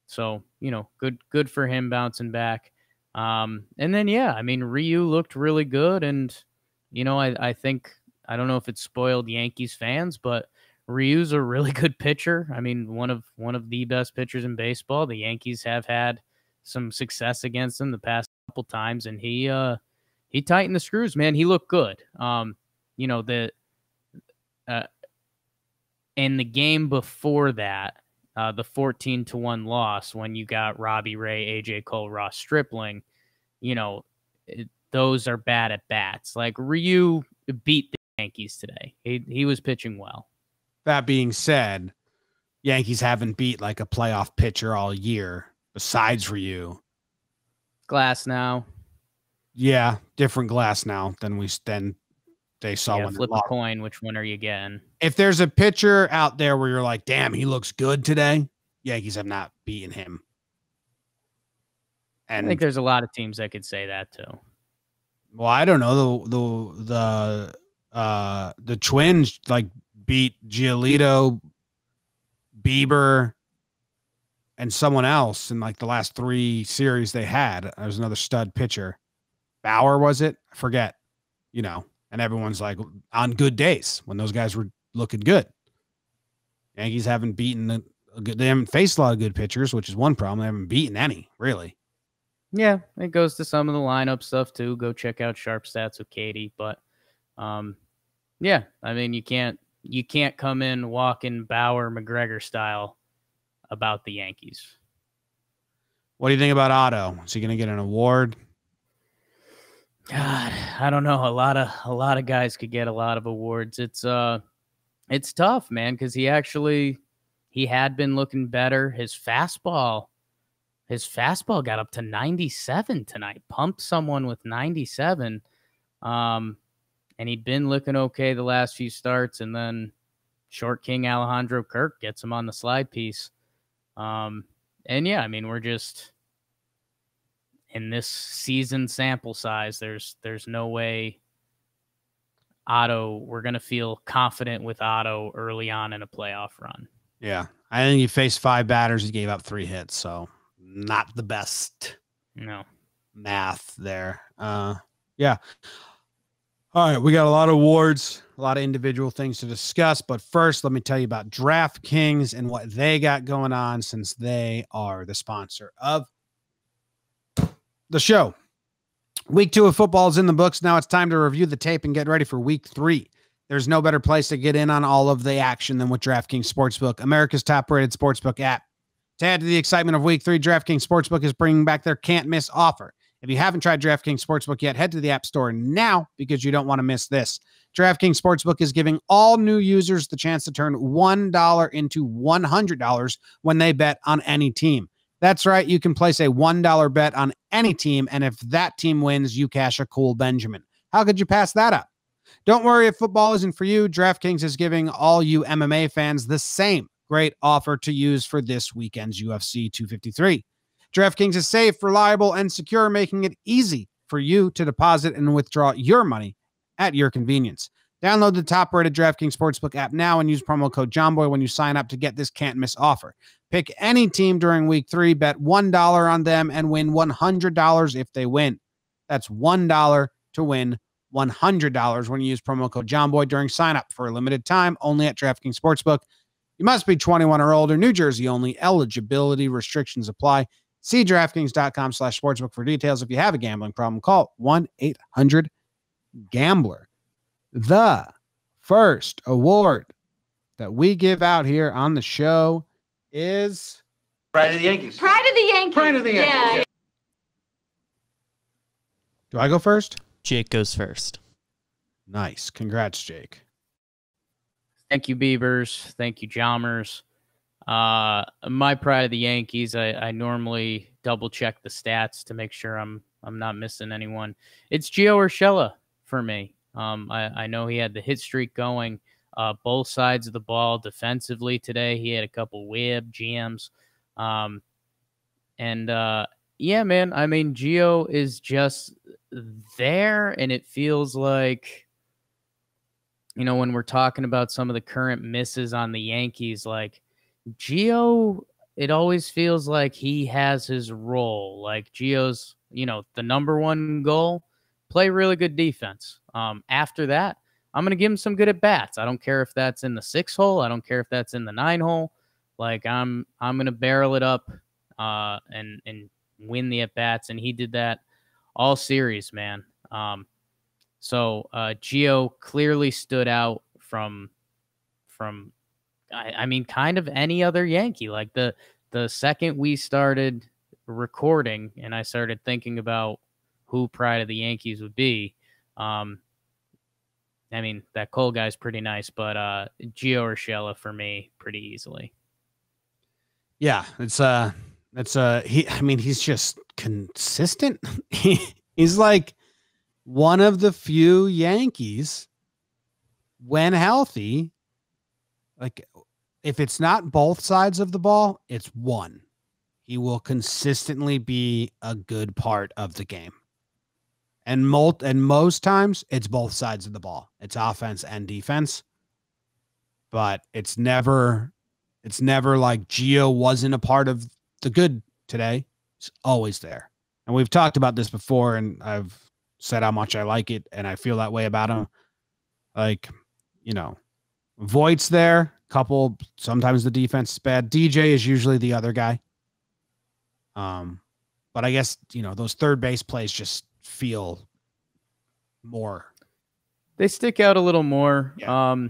So good for him bouncing back. And then Ryu looked really good, and I think, I don't know if it's spoiled Yankees fans, but Ryu's a really good pitcher. I mean, one of the best pitchers in baseball. The Yankees have had some success against him the past couple times, and he tightened the screws, man. He looked good. In the game before that, the 14-1 loss, when you got Robbie Ray, AJ Cole, Ross Stripling, those are bad at bats. Like Ryu beat the Yankees today. He was pitching well. That being said, Yankees haven't beat like a playoff pitcher all year besides Ryu. Glass now. Yeah, different glass now than they saw when flip a coin. Which one are you getting? If there's a pitcher out there where you're like, damn, he looks good today, Yankees have not beaten him. And I think there's a lot of teams that could say that too. Well, I don't know. The Twins like beat Giolito, Bieber, and someone else in like the last 3 series they had. There was another stud pitcher. Bauer, was it? I forget. And everyone's like, on good days when those guys were looking good. Yankees haven't beaten they haven't faced a lot of good pitchers, which is one problem. They haven't beaten any, really. Yeah, it goes to some of the lineup stuff too. Go check out Sharp Stats with Katie. But yeah, I mean, you can't come in walking Bauer McGregor style about the Yankees. What do you think about Otto? Is he going to get an award? God, I don't know. A lot of guys could get a lot of awards. It's tough, man, because he had been looking better. His fastball got up to 97 tonight. Pumped someone with 97. And he'd been looking okay the last few starts, and then Short King Alejandro Kirk gets him on the slide piece. And yeah, I mean, we're just in this season sample size. There's no way we're going to feel confident with Otto early on in a playoff run. Yeah. I think he faced 5 batters. He gave up 3 hits. So not the best math there. Yeah. All right. We got a lot of awards, a lot of individual things to discuss. But first, let me tell you about DraftKings and what they got going on, since they are the sponsor of the show. Week 2 of football is in the books. Now it's time to review the tape and get ready for week 3. There's no better place to get in on all of the action than with DraftKings Sportsbook, America's top-rated sportsbook app. To add to the excitement of week 3, DraftKings Sportsbook is bringing back their can't-miss offer. If you haven't tried DraftKings Sportsbook yet, head to the App Store now, because you don't want to miss this. DraftKings Sportsbook is giving all new users the chance to turn $1 into $100 when they bet on any team. That's right. You can place a $1 bet on any team, and if that team wins, you cash a cool Benjamin. How could you pass that up? Don't worry if football isn't for you. DraftKings is giving all you MMA fans the same great offer to use for this weekend's UFC 253. DraftKings is safe, reliable, and secure, making it easy for you to deposit and withdraw your money at your convenience. Download the top-rated DraftKings Sportsbook app now and use promo code Jomboy when you sign up to get this can't-miss offer. Pick any team during Week 3, bet $1 on them, and win $100 if they win. That's $1 to win $100 when you use promo code Jomboy during sign-up for a limited time only at DraftKings Sportsbook. You must be 21 or older. New Jersey only. Eligibility restrictions apply. See DraftKings.com/sportsbook for details. If you have a gambling problem, call 1-800-GAMBLER. The first award that we give out here on the show is Pride of the Yankees. Pride of the Yankees. Pride of the Yankees. Yeah. Do I go first? Jake goes first. Nice. Congrats, Jake. Thank you, Beavers. Thank you, Jommers. My pride of the Yankees, I normally double check the stats to make sure I'm not missing anyone. It's Gio Urshela for me. I know he had the hit streak going both sides of the ball defensively today. He had a couple whip jams. Yeah, man, I mean, Gio is just there, and it feels like, you know, when we're talking about some of the current misses on the Yankees, like Gio, it always feels like he has his role. Like Gio's, you know, the number one goal, play really good defense. After that, I'm going to give him some good at bats. I don't care if that's in the 6 hole. I don't care if that's in the 9 hole. Like I'm going to barrel it up and win the at bats. And he did that all series, man. So Gio clearly stood out from I mean, kind of any other Yankee. Like the second we started recording and I started thinking about who pride of the Yankees would be, I mean, that Cole guy's pretty nice, but Gio Urshela for me pretty easily. Yeah, he's just consistent. He's like one of the few Yankees when healthy. Like if it's not both sides of the ball, it's one. He will consistently be a good part of the game. And most times it's both sides of the ball. It's offense and defense. But it's never like Gio wasn't a part of the good today. He's always there. And we've talked about this before, and I've said how much I like it, and I feel that way about him. Like, you know, Voigt's there. Sometimes the defense is bad. DJ is usually the other guy. But I guess, you know, those third base plays just feel more. They stick out a little more. Yeah.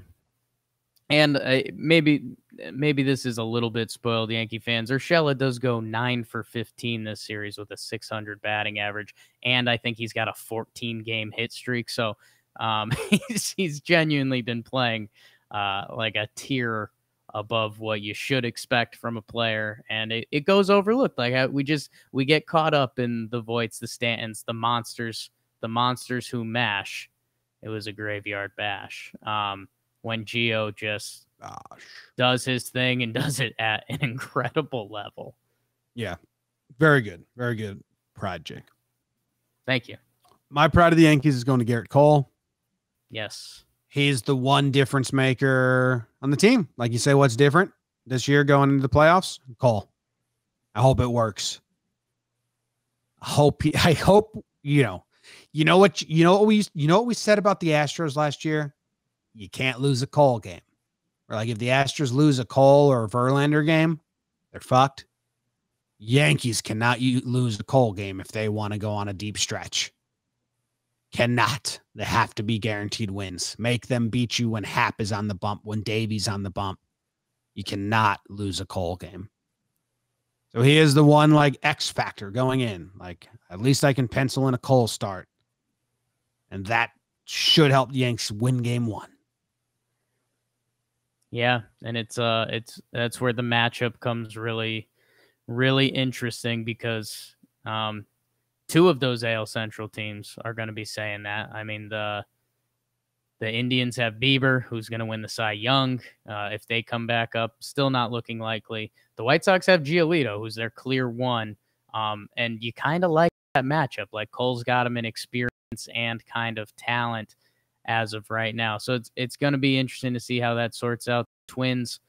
And maybe this is a little bit spoiled Yankee fans. Urshela does go 9 for 15 this series with a 600 batting average, and I think he's got a 14-game hit streak. So he's genuinely been playing like a tier above what you should expect from a player, and it goes overlooked. Like we get caught up in the Voights, the Stantons, the monsters who mash. It was a graveyard bash. When Gio just does his thing and does it at an incredible level. Yeah. Very good. Very good. Pride, Jake. Thank you. My pride of the Yankees is going to Gerrit Cole. Yes. He's the one difference maker on the team. Like you say, what's different this year going into the playoffs? Cole. I hope it works. I hope you know what we said about the Astros last year? You can't lose a Cole game. Or like if the Astros lose a Cole or a Verlander game, they're fucked. Yankees cannot lose a Cole game if they want to go on a deep stretch. Cannot. They have to be guaranteed wins. Make them beat you when Happ is on the bump, when Davies on the bump. You cannot lose a Cole game. So he is the one like X factor going in. Like at least I can pencil in a Cole start. And that should help the Yanks win game 1. Yeah, and that's where the matchup comes really, really interesting because 2 of those AL Central teams are going to be saying that. I mean, the The Indians have Bieber, who's going to win the Cy Young. If they come back up, still not looking likely. The White Sox have Giolito, who's their clear one. And you kind of like that matchup. Like Cole's got him in experience and kind of talent as of right now. So it's going to be interesting to see how that sorts out. Twins,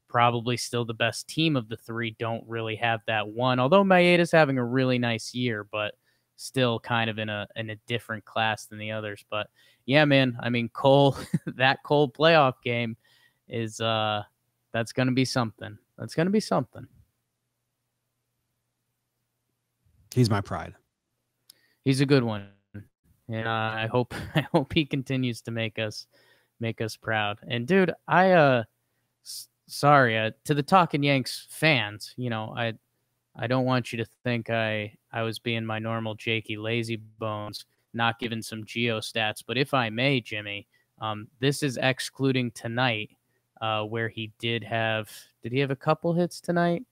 probably still the best team of the three, don't really have that one. Although Maeda's having a really nice year, but still kind of in a different class than the others. But yeah, man, I mean, Cole, that Cole playoff game is that's going to be something. That's going to be something. He's my pride. He's a good one. And I hope he continues to make us proud. And dude, sorry to the Talkin' Yanks fans, you know, I don't want you to think I was being my normal Jakey lazy bones, not giving some geo stats, but if I may, Jimmy, this is excluding tonight, where he did he have a couple hits tonight?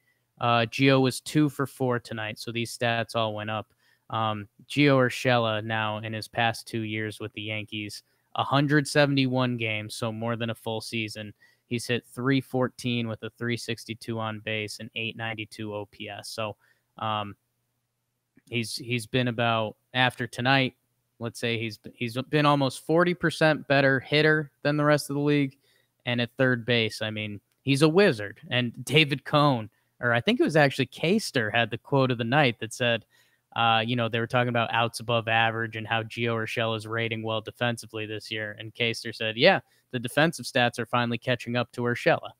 Gio was 2 for 4 tonight, so these stats all went up. Gio Urshela now in his past 2 years with the Yankees, 171 games, so more than a full season. He's hit 314 with a 362 on base and 892 OPS. So he's been about, after tonight, let's say he's been almost 40% better hitter than the rest of the league. And at third base, I mean, he's a wizard. And David Cohn, or I think it was actually Caster, had the quote of the night that said, you know, they were talking about outs above average and how Gio Urshela is rating well defensively this year. And Caster said, yeah, the defensive stats are finally catching up to Urshela.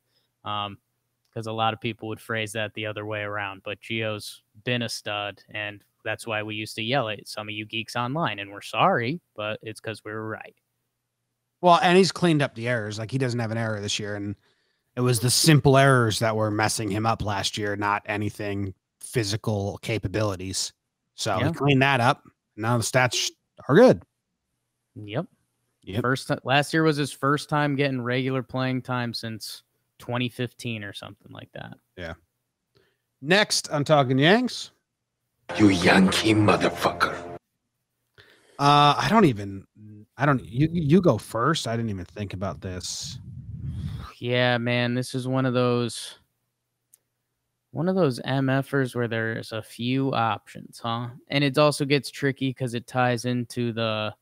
Because a lot of people would phrase that the other way around. But Gio's been a stud, and that's why we used to yell at some of you geeks online. And we're sorry, but it's because we were right. Well, and he's cleaned up the errors. Like, he doesn't have an error this year. And it was the simple errors that were messing him up last year, not anything physical capabilities. So he cleaned that up. Now the stats are good. Yep. Last year was his first time getting regular playing time since 2015 or something like that. Yeah. Next, I'm talking Yanks. You Yankee motherfucker. You go first. I didn't even think about this. Yeah, man, this is one of those MFers where there's a few options, huh? And it also gets tricky because it ties into the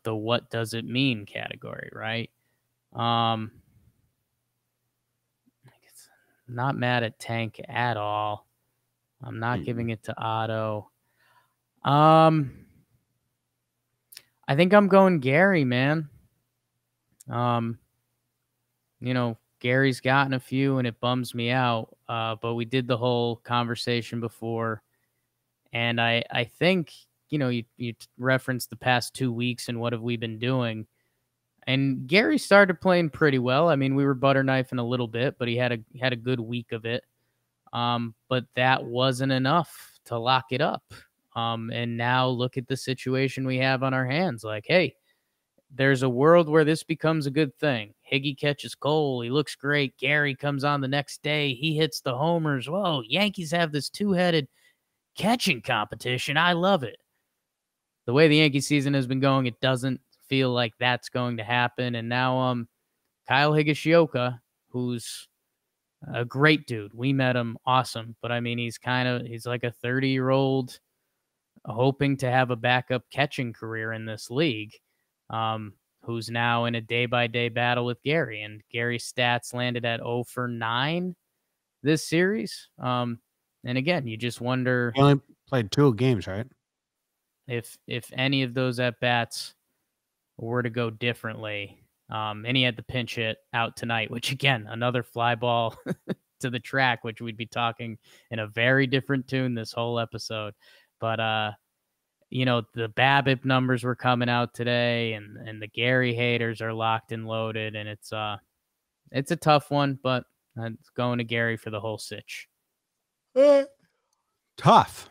what does it mean category, right? Not mad at Tank at all. I'm not giving it to Otto. I think I'm going Gary, man. You know, Gary's gotten a few and it bums me out. But we did the whole conversation before. And I think, you know, you referenced the past 2 weeks and what have we been doing. And Gary started playing pretty well. I mean, we were butter knifing a little bit, but he had a good week of it. But that wasn't enough to lock it up. And now look at the situation we have on our hands. Like, hey, there's a world where this becomes a good thing. Higgy catches Cole. He looks great. Gary comes on the next day. He hits the homers. Whoa, Yankees have this two-headed catching competition. I love it. The way the Yankee season has been going, it doesn't feel like that's going to happen. And now Kyle Higashioka, who's a great dude. We met him. Awesome. But I mean, he's like a 30-year-old hoping to have a backup catching career in this league. Who's now in a day-by-day battle with Gary. And Gary's stats landed at 0 for 9 this series. And again, you just wonder... He only played 2 games, right? If any of those at-bats were to go differently. And he had the pinch hit out tonight, which, again, another fly ball to the track, which we'd be talking in a very different tune this whole episode. But... you know, the BABIP numbers were coming out today, and the Gary haters are locked and loaded, and it's a tough one, but it's going to Gary for the whole sitch. Tough.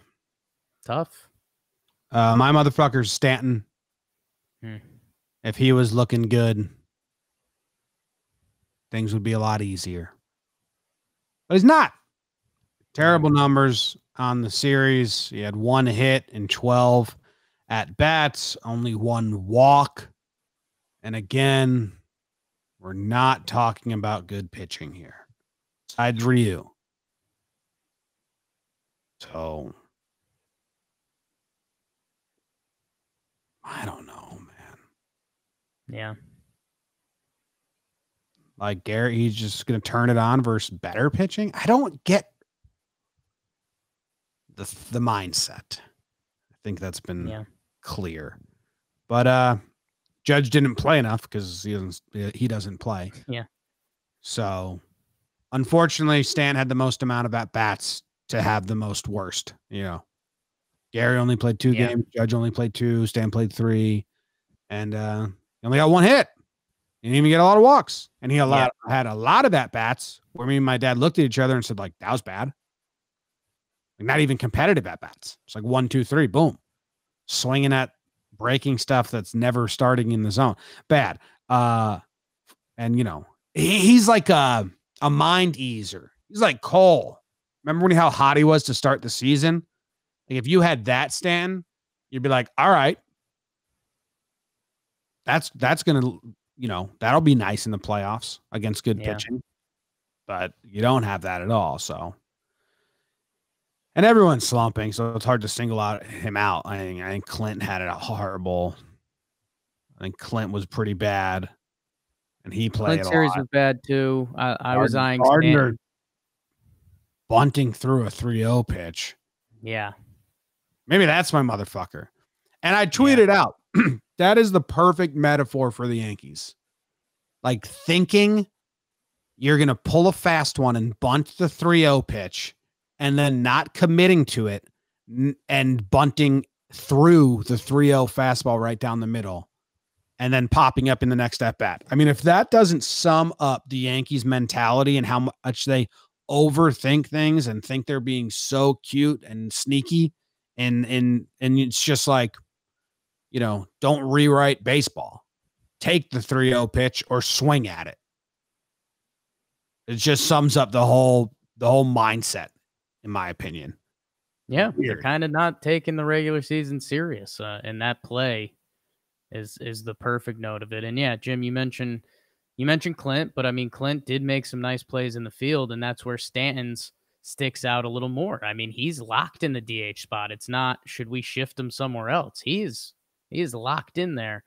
My motherfucker's Stanton. If he was looking good, things would be a lot easier. But he's not. Terrible numbers on the series. He had 1 hit and 12 at bats, only 1 walk. And again, we're not talking about good pitching here. Besides Ryu. So I don't know, man. Yeah. Like Gerrit, he's just going to turn it on versus better pitching. I don't get the mindset. I think that's been clear. But Judge didn't play enough because he doesn't play. Yeah. So unfortunately, Stan had the most amount of at bats to have the most worst. You know, Gary only played 2 games. Judge only played 2. Stan played 3, and he only got 1 hit. He didn't even get a lot of walks, and he had a lot of at bats where me and my dad looked at each other and said, like, that was bad. Like, not even competitive at bats. It's like 1, 2, 3, boom, swinging at breaking stuff that's never starting in the zone. Bad. And you know, he's like a mind easer. He's like Cole. Remember how hot he was to start the season? Like, if you had that, Stan, you'd be like, all right, that's gonna, you know, that'll be nice in the playoffs against good pitching. But you don't have that at all. So, and everyone's slumping, so it's hard to single out him out. I think Clint had it horrible. I think Clint was pretty bad, and he played Clint series was bad too. I was eyeing Gardner bunting through a 3-0 pitch. Yeah. Maybe that's my motherfucker. And I tweeted out, that is the perfect metaphor for the Yankees. Like, thinking you're going to pull a fast one and bunt the 3-0 pitch and then not committing to it and bunting through the 3-0 fastball right down the middle and then popping up in the next at bat. I mean, if that doesn't sum up the Yankees mentality and how much they overthink things and think they're being so cute and sneaky, and it's just like, you know, don't rewrite baseball. Take the 3-0 pitch or swing at it. It just sums up the whole mindset, in my opinion. Yeah, they're kind of not taking the regular season serious, and that play is the perfect note of it. And yeah, Jim, you mentioned Clint, but I mean, Clint did make some nice plays in the field, and that's where Stanton's sticks out a little more. I mean, he's locked in the DH spot. It's not, should we shift him somewhere else? He is locked in there.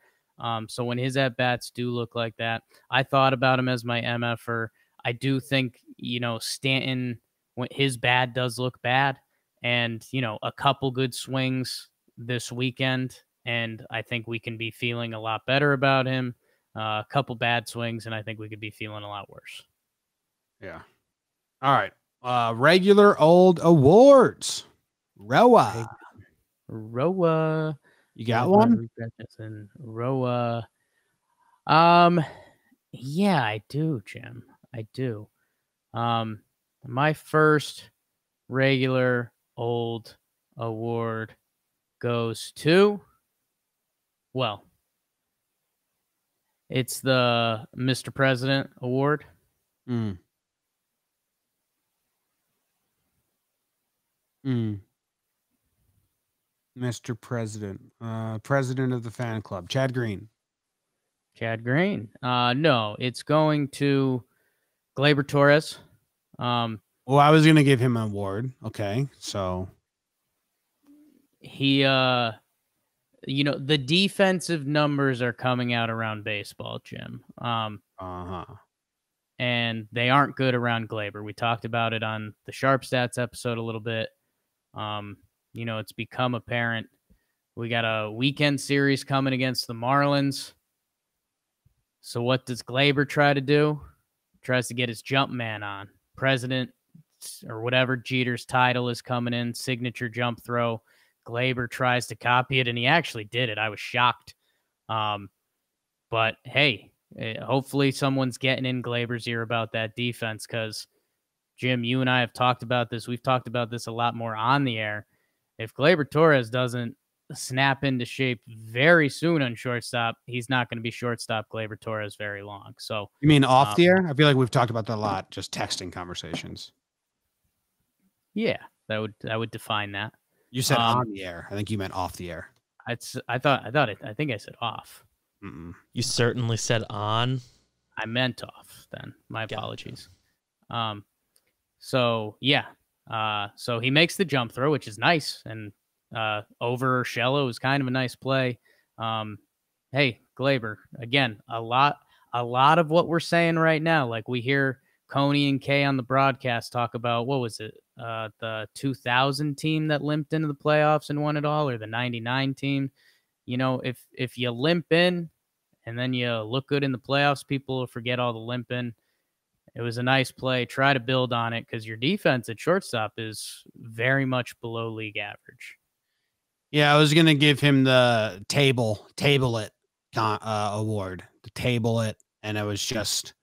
So when his at-bats do look like that, I thought about him as my MFer. I do think, you know, Stanton, when his bad does look bad, and, you know, a couple good swings this weekend, and I think we can be feeling a lot better about him. A couple bad swings, and I think we could be feeling a lot worse. Yeah. All right. Regular old awards. Roa. You got one? Roa. Yeah, I do, Jim. I do. My first regular old award goes to, well, it's the Mr. President Award. Mr. President. President of the fan club. Chad Green. No, it's going to Gleyber Torres. Well, I was going to give him an award. Okay, so he, you know, the defensive numbers are coming out around baseball, Jim. And they aren't good around Gleyber. We talked about it on the Sharp Stats episode a little bit. You know, it's become apparent. We got a weekend series coming against the Marlins. So what does Gleyber try to do? Tries to get his jump man on. President or whatever Jeter's title is coming in, signature jump throw. Gleyber tries to copy it, and he actually did it. I was shocked. But hey, hopefully someone's getting in Gleyber's ear about that defense, because Jim, you and I have talked about this. We've talked about this a lot more on the air. If Gleyber Torres doesn't snap into shape very soon on shortstop, he's not going to be shortstop Gleyber Torres very long. So you mean off the air? I feel like we've talked about that a lot, just texting conversations. Yeah, that would define that. You said on the air. I think you meant off the air. I think I said off. Mm-mm. You certainly said on. I meant off then. My apologies. So yeah. So he makes the jump throw, which is nice. And over Urshela was kind of a nice play. Hey, Glaber, again, a lot of what we're saying right now, like we hear Coney and Kay on the broadcast talk about, what was it? The 2000 team that limped into the playoffs and won it all, or the 99 team. You know, if you limp in and then you look good in the playoffs, people will forget all the limping. It was a nice play. Try to build on it because your defense at shortstop is very much below league average. Yeah, I was gonna give him the table it award, the table it, and it was just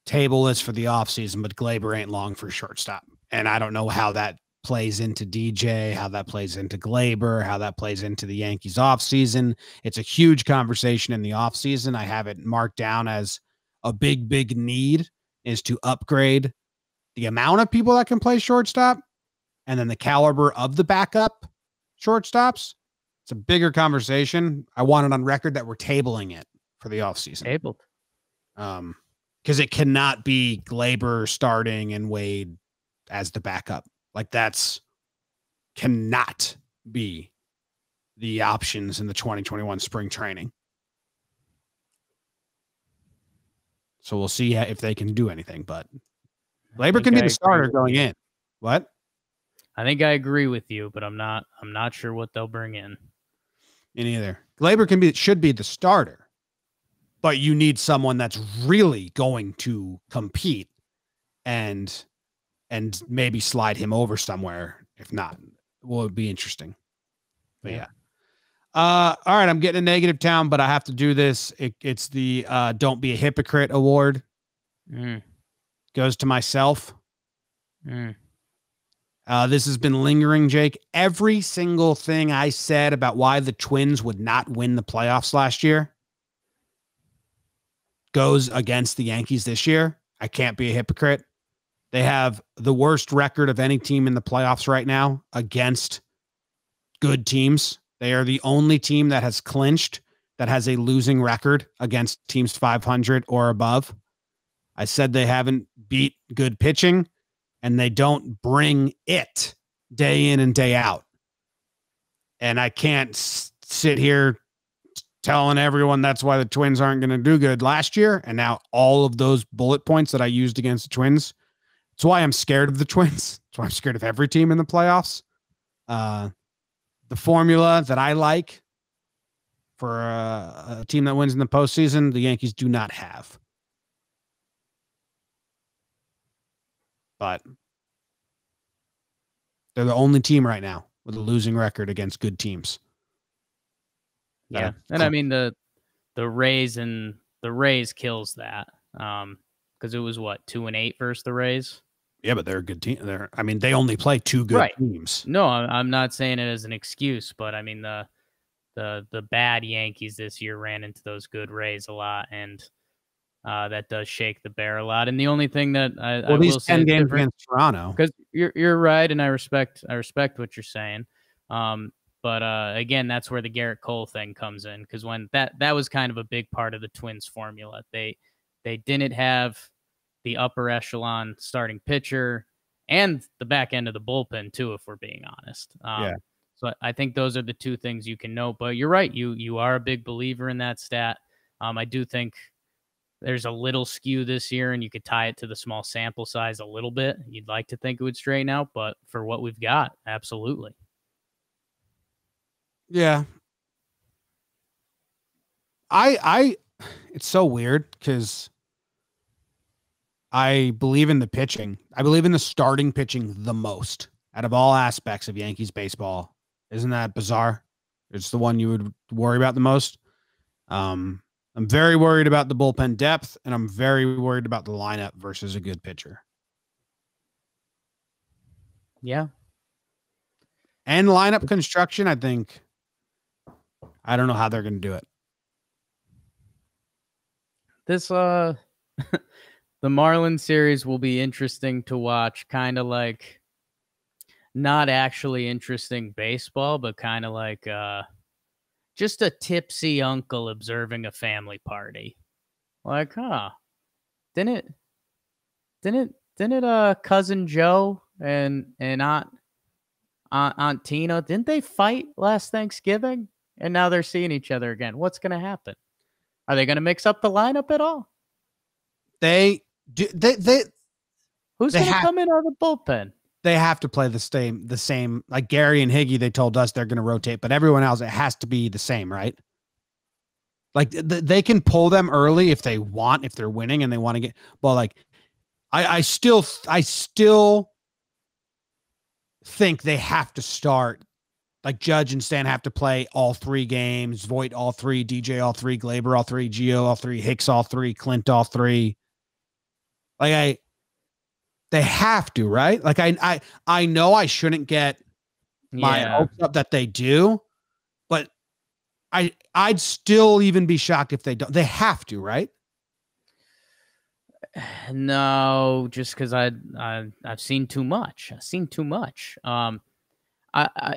table this for the offseason, but Glaber ain't long for shortstop. And I don't know how that plays into DJ, how that plays into Glaber, how that plays into the Yankees offseason. It's a huge conversation in the offseason. I have it marked down as a big need is to upgrade the amount of people that can play shortstop and then the caliber of the backup shortstops. It's a bigger conversation. I want it on record that we're tabling it for the offseason. Tabled. Because it cannot be Glaber starting and Wade as the backup. Like that's cannot be the options in the 2021 spring training. So we'll see if they can do anything, but Glaber can be the starter going in. What? I think I agree with you, but I'm not sure what they'll bring in. Me neither. Glaber should be the starter, but you need someone that's really going to compete and maybe slide him over somewhere. If not, well, it'd be interesting. But yeah. All right. I'm getting a negative town, but I have to do this. It's the Don't Be a Hypocrite award. Goes to myself. This has been lingering, Jake. Every single thing I said about why the Twins would not win the playoffs last year goes against the Yankees this year. I can't be a hypocrite. They have the worst record of any team in the playoffs right now against good teams. They are the only team that has clinched that has a losing record against teams 500 or above. I said they haven't beat good pitching, and they don't bring it day in and day out. And I can't sit here telling everyone that's why the Twins aren't going to do good last year. And now all of those bullet points that I used against the Twins, it's why I'm scared of the Twins. It's why I'm scared of every team in the playoffs. The formula that I like for a team that wins in the postseason, the Yankees do not have. But they're the only team right now with a losing record against good teams. Yeah. And I mean, the Rays kills that. Because it was what, 2-8 versus the Rays? Yeah, but they're a good team. They only play two good teams. No, I'm not saying it as an excuse, but I mean the bad Yankees this year ran into those good Rays a lot, and that does shake the bear a lot. And the only thing that I will say 10 games against Toronto, because you're right, and I respect what you're saying. But again, that's where the Gerrit Cole thing comes in, because when that was kind of a big part of the Twins formula. They didn't have the upper echelon starting pitcher and the back end of the bullpen too, if we're being honest. So I think those are the two things you can note. But you're right, you are a big believer in that stat. I do think there's a little skew this year, and you could tie it to the small sample size a little bit. You'd like to think it would straighten out, but for what we've got, absolutely. Yeah. I it's so weird because I believe in the pitching. I believe in the starting pitching the most out of all aspects of Yankees baseball. Isn't that bizarre? It's the one you would worry about the most. I'm very worried about the bullpen depth, and I'm very worried about the lineup versus a good pitcher. Yeah. And lineup construction, I think. I don't know how they're going to do it. This the Marlins series will be interesting to watch, kind of like not actually interesting baseball, but kind of like just a tipsy uncle observing a family party. Like, didn't cousin Joe and Aunt Tina, didn't they fight last Thanksgiving? And now they're seeing each other again. What's going to happen? Are they going to mix up the lineup at all? They do. Who's going to come in out of the bullpen? They have to play the same. Like Gary and Higgy, they told us they're going to rotate, but everyone else, it has to be the same, right? Like they can pull them early if they want, if they're winning and they want to get. Well, like I still think they have to start. Like Judge and Stan have to play all 3 games. Voit all 3, DJ all 3, Glaber all 3, Gio all 3, Hicks all 3, Clint all 3. Like they have to, right? Like I know I shouldn't get my hopes up that they do, but I'd still even be shocked if they don't. They have to, right? No, just because I've seen too much. I've seen too much.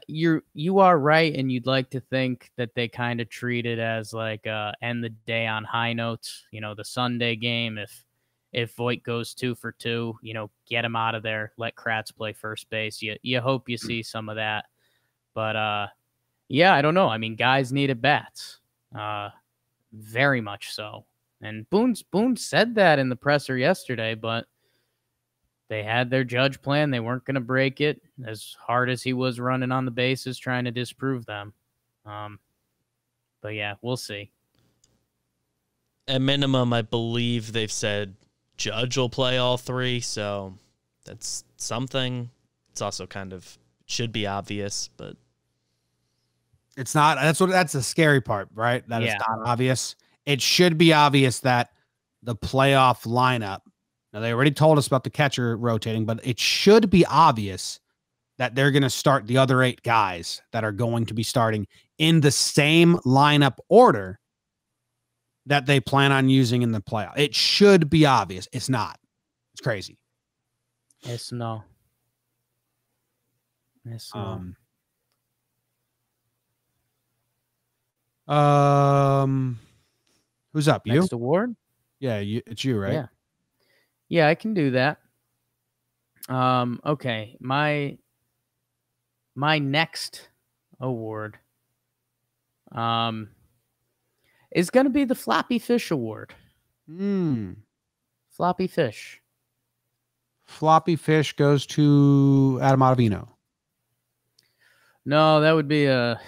You are right, and you'd like to think that they kind of treat it as like end the day on high notes. You know, the Sunday game. If Voit goes 2 for 2, you know, get him out of there. Let Kratz play first base. You hope you see some of that, but yeah, I don't know. I mean, guys need at bats, very much so. And Boone said that in the presser yesterday, but they had their Judge plan. They weren't going to break it as hard as he was running on the bases trying to disprove them. But yeah, we'll see. At minimum, I believe they've said Judge will play all 3, so that's something. It's also should be obvious, but it's not. That's the scary part, right? That it's not obvious. It should be obvious that the playoff lineup. Now, they already told us about the catcher rotating, but it should be obvious that they're going to start the other 8 guys that are going to be starting in the same lineup order that they plan on using in the playoff. It should be obvious. It's not. It's crazy. It's no. It's no. Who's up? You? Next award? Yeah, it's you, right? Yeah, I can do that. Okay. My next award is going to be the Floppy Fish Award. Floppy Fish. Floppy Fish goes to Adam Ottavino. No, that would be a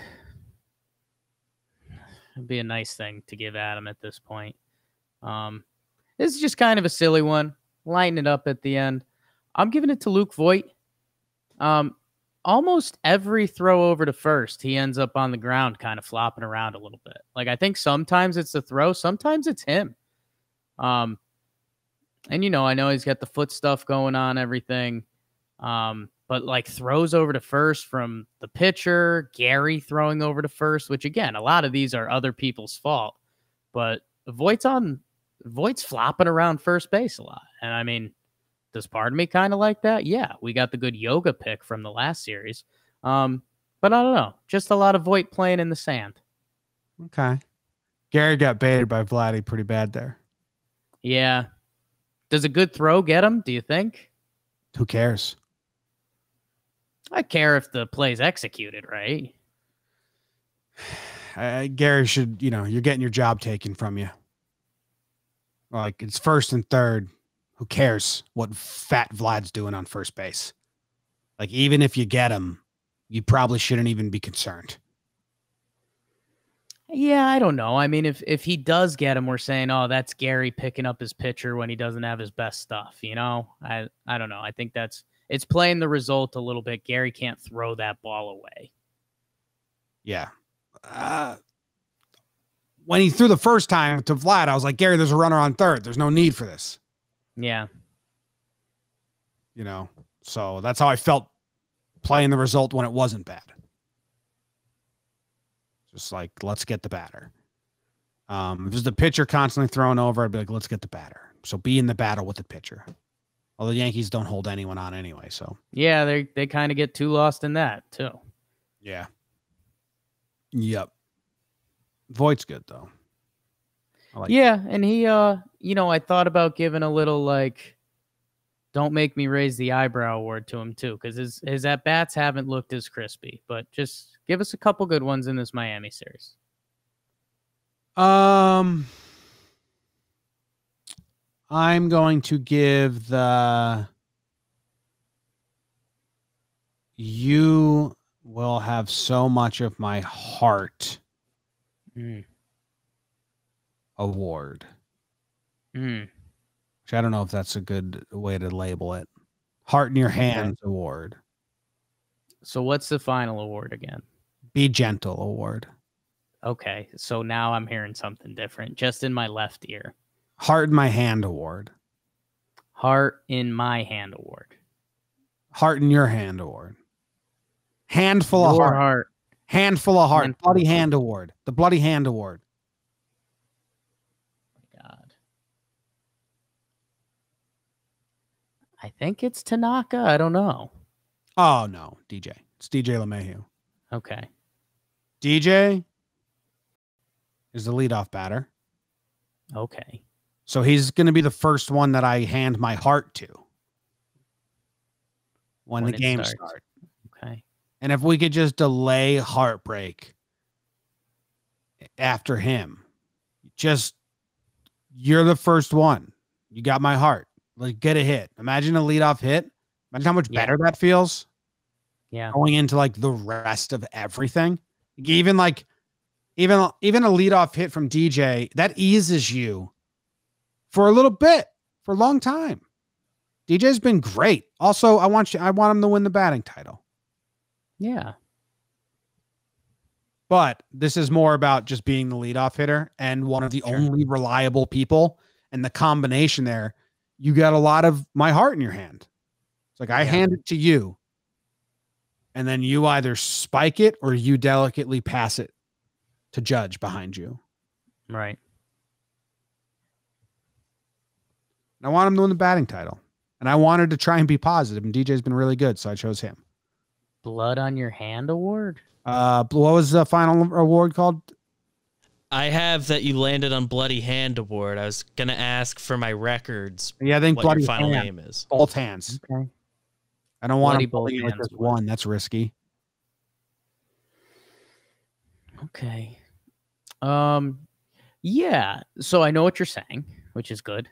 nice thing to give Adam at this point. This is just kind of a silly one. Lighten it up at the end. I'm giving it to Luke Voit. Almost every throw over to first, he ends up on the ground kind of flopping around a little bit. Like, I think sometimes it's the throw, sometimes it's him. And, you know, I know he's got the foot stuff going on, everything. But, like, throws over to first from the pitcher, Gary throwing over to first, which, again, a lot of these are other people's fault. But Voigt's flopping around first base a lot. And, I mean, does part of me kind of like that? Yeah, we got the good yoga pick from the last series. But I don't know. Just a lot of Voit playing in the sand. Okay. Gary got baited by Vladdy pretty bad there. Yeah. Does a good throw get him, do you think? Who cares? I care if the play's executed, right? Gary should, you know, you're getting your job taken from you. Like, it's first and third. Who cares what fat Vlad's doing on first base? Like, even if you get him, you probably shouldn't even be concerned. Yeah, I don't know. I mean, if he does get him, we're saying, oh, that's Gary picking up his pitcher when he doesn't have his best stuff. You know, I don't know. I think it's playing the result a little bit. Gary can't throw that ball away. Yeah. When he threw the first time to Vlad, I was like, Gary, there's a runner on third. There's no need for this. Yeah. You know, so that's how I felt playing the result when it wasn't bad. Just like, let's get the batter. If it was the pitcher constantly throwing over, I'd be like, let's get the batter. So be in the battle with the pitcher. Well, the Yankees don't hold anyone on anyway, so. Yeah, they kind of get too lost in that, too. Yeah. Yep. Voigt's good though. I like Yeah, and he I thought about giving a little like don't make me raise the eyebrow award to him too, because his at bats haven't looked as crispy. But just give us a couple good ones in this Miami series. I'm going to give you will have so much of my heart award. Which I don't know if that's a good way to label it. Heart in your hands award. So what's the final award again? Be gentle award. Okay, so now I'm hearing something different, just in my left ear. Heart in my hand award. Heart in my hand award. Heart in your hand award. Handful of heart. Handful of heart. Bloody hand award. The bloody hand award. God. I think it's Tanaka. I don't know. Oh, no. DJ. It's DJ LeMahieu. Okay. DJ is the leadoff batter. Okay. So he's going to be the first one that I hand my heart to when the game starts. Okay. And if we could just delay heartbreak after him, you're the first one. You got my heart. Like, get a hit. Imagine a leadoff hit. Imagine how much better that feels. Yeah. Going into like the rest of everything. Even a leadoff hit from DJ, that eases you for a little bit, for a long time. DJ's been great. Also, I want him to win the batting title. Yeah. But this is more about just being the leadoff hitter and one of the only reliable people. And the combination there, you got a lot of my heart in your hand. It's like I hand it to you. And then you either spike it or you delicately pass it to Judge behind you. Right. And I want him to win the batting title. And I wanted to try and be positive. And DJ's been really good, so I chose him. Blood on your hand award? What was the final award called? I have that you landed on Bloody Hand award. I was going to ask for my records. Yeah, I think what Bloody your final hand. name is. Both hands. Okay. I don't want Bloody to both bully with hands just one. That's risky. Okay. Yeah. So I know what you're saying, which is good.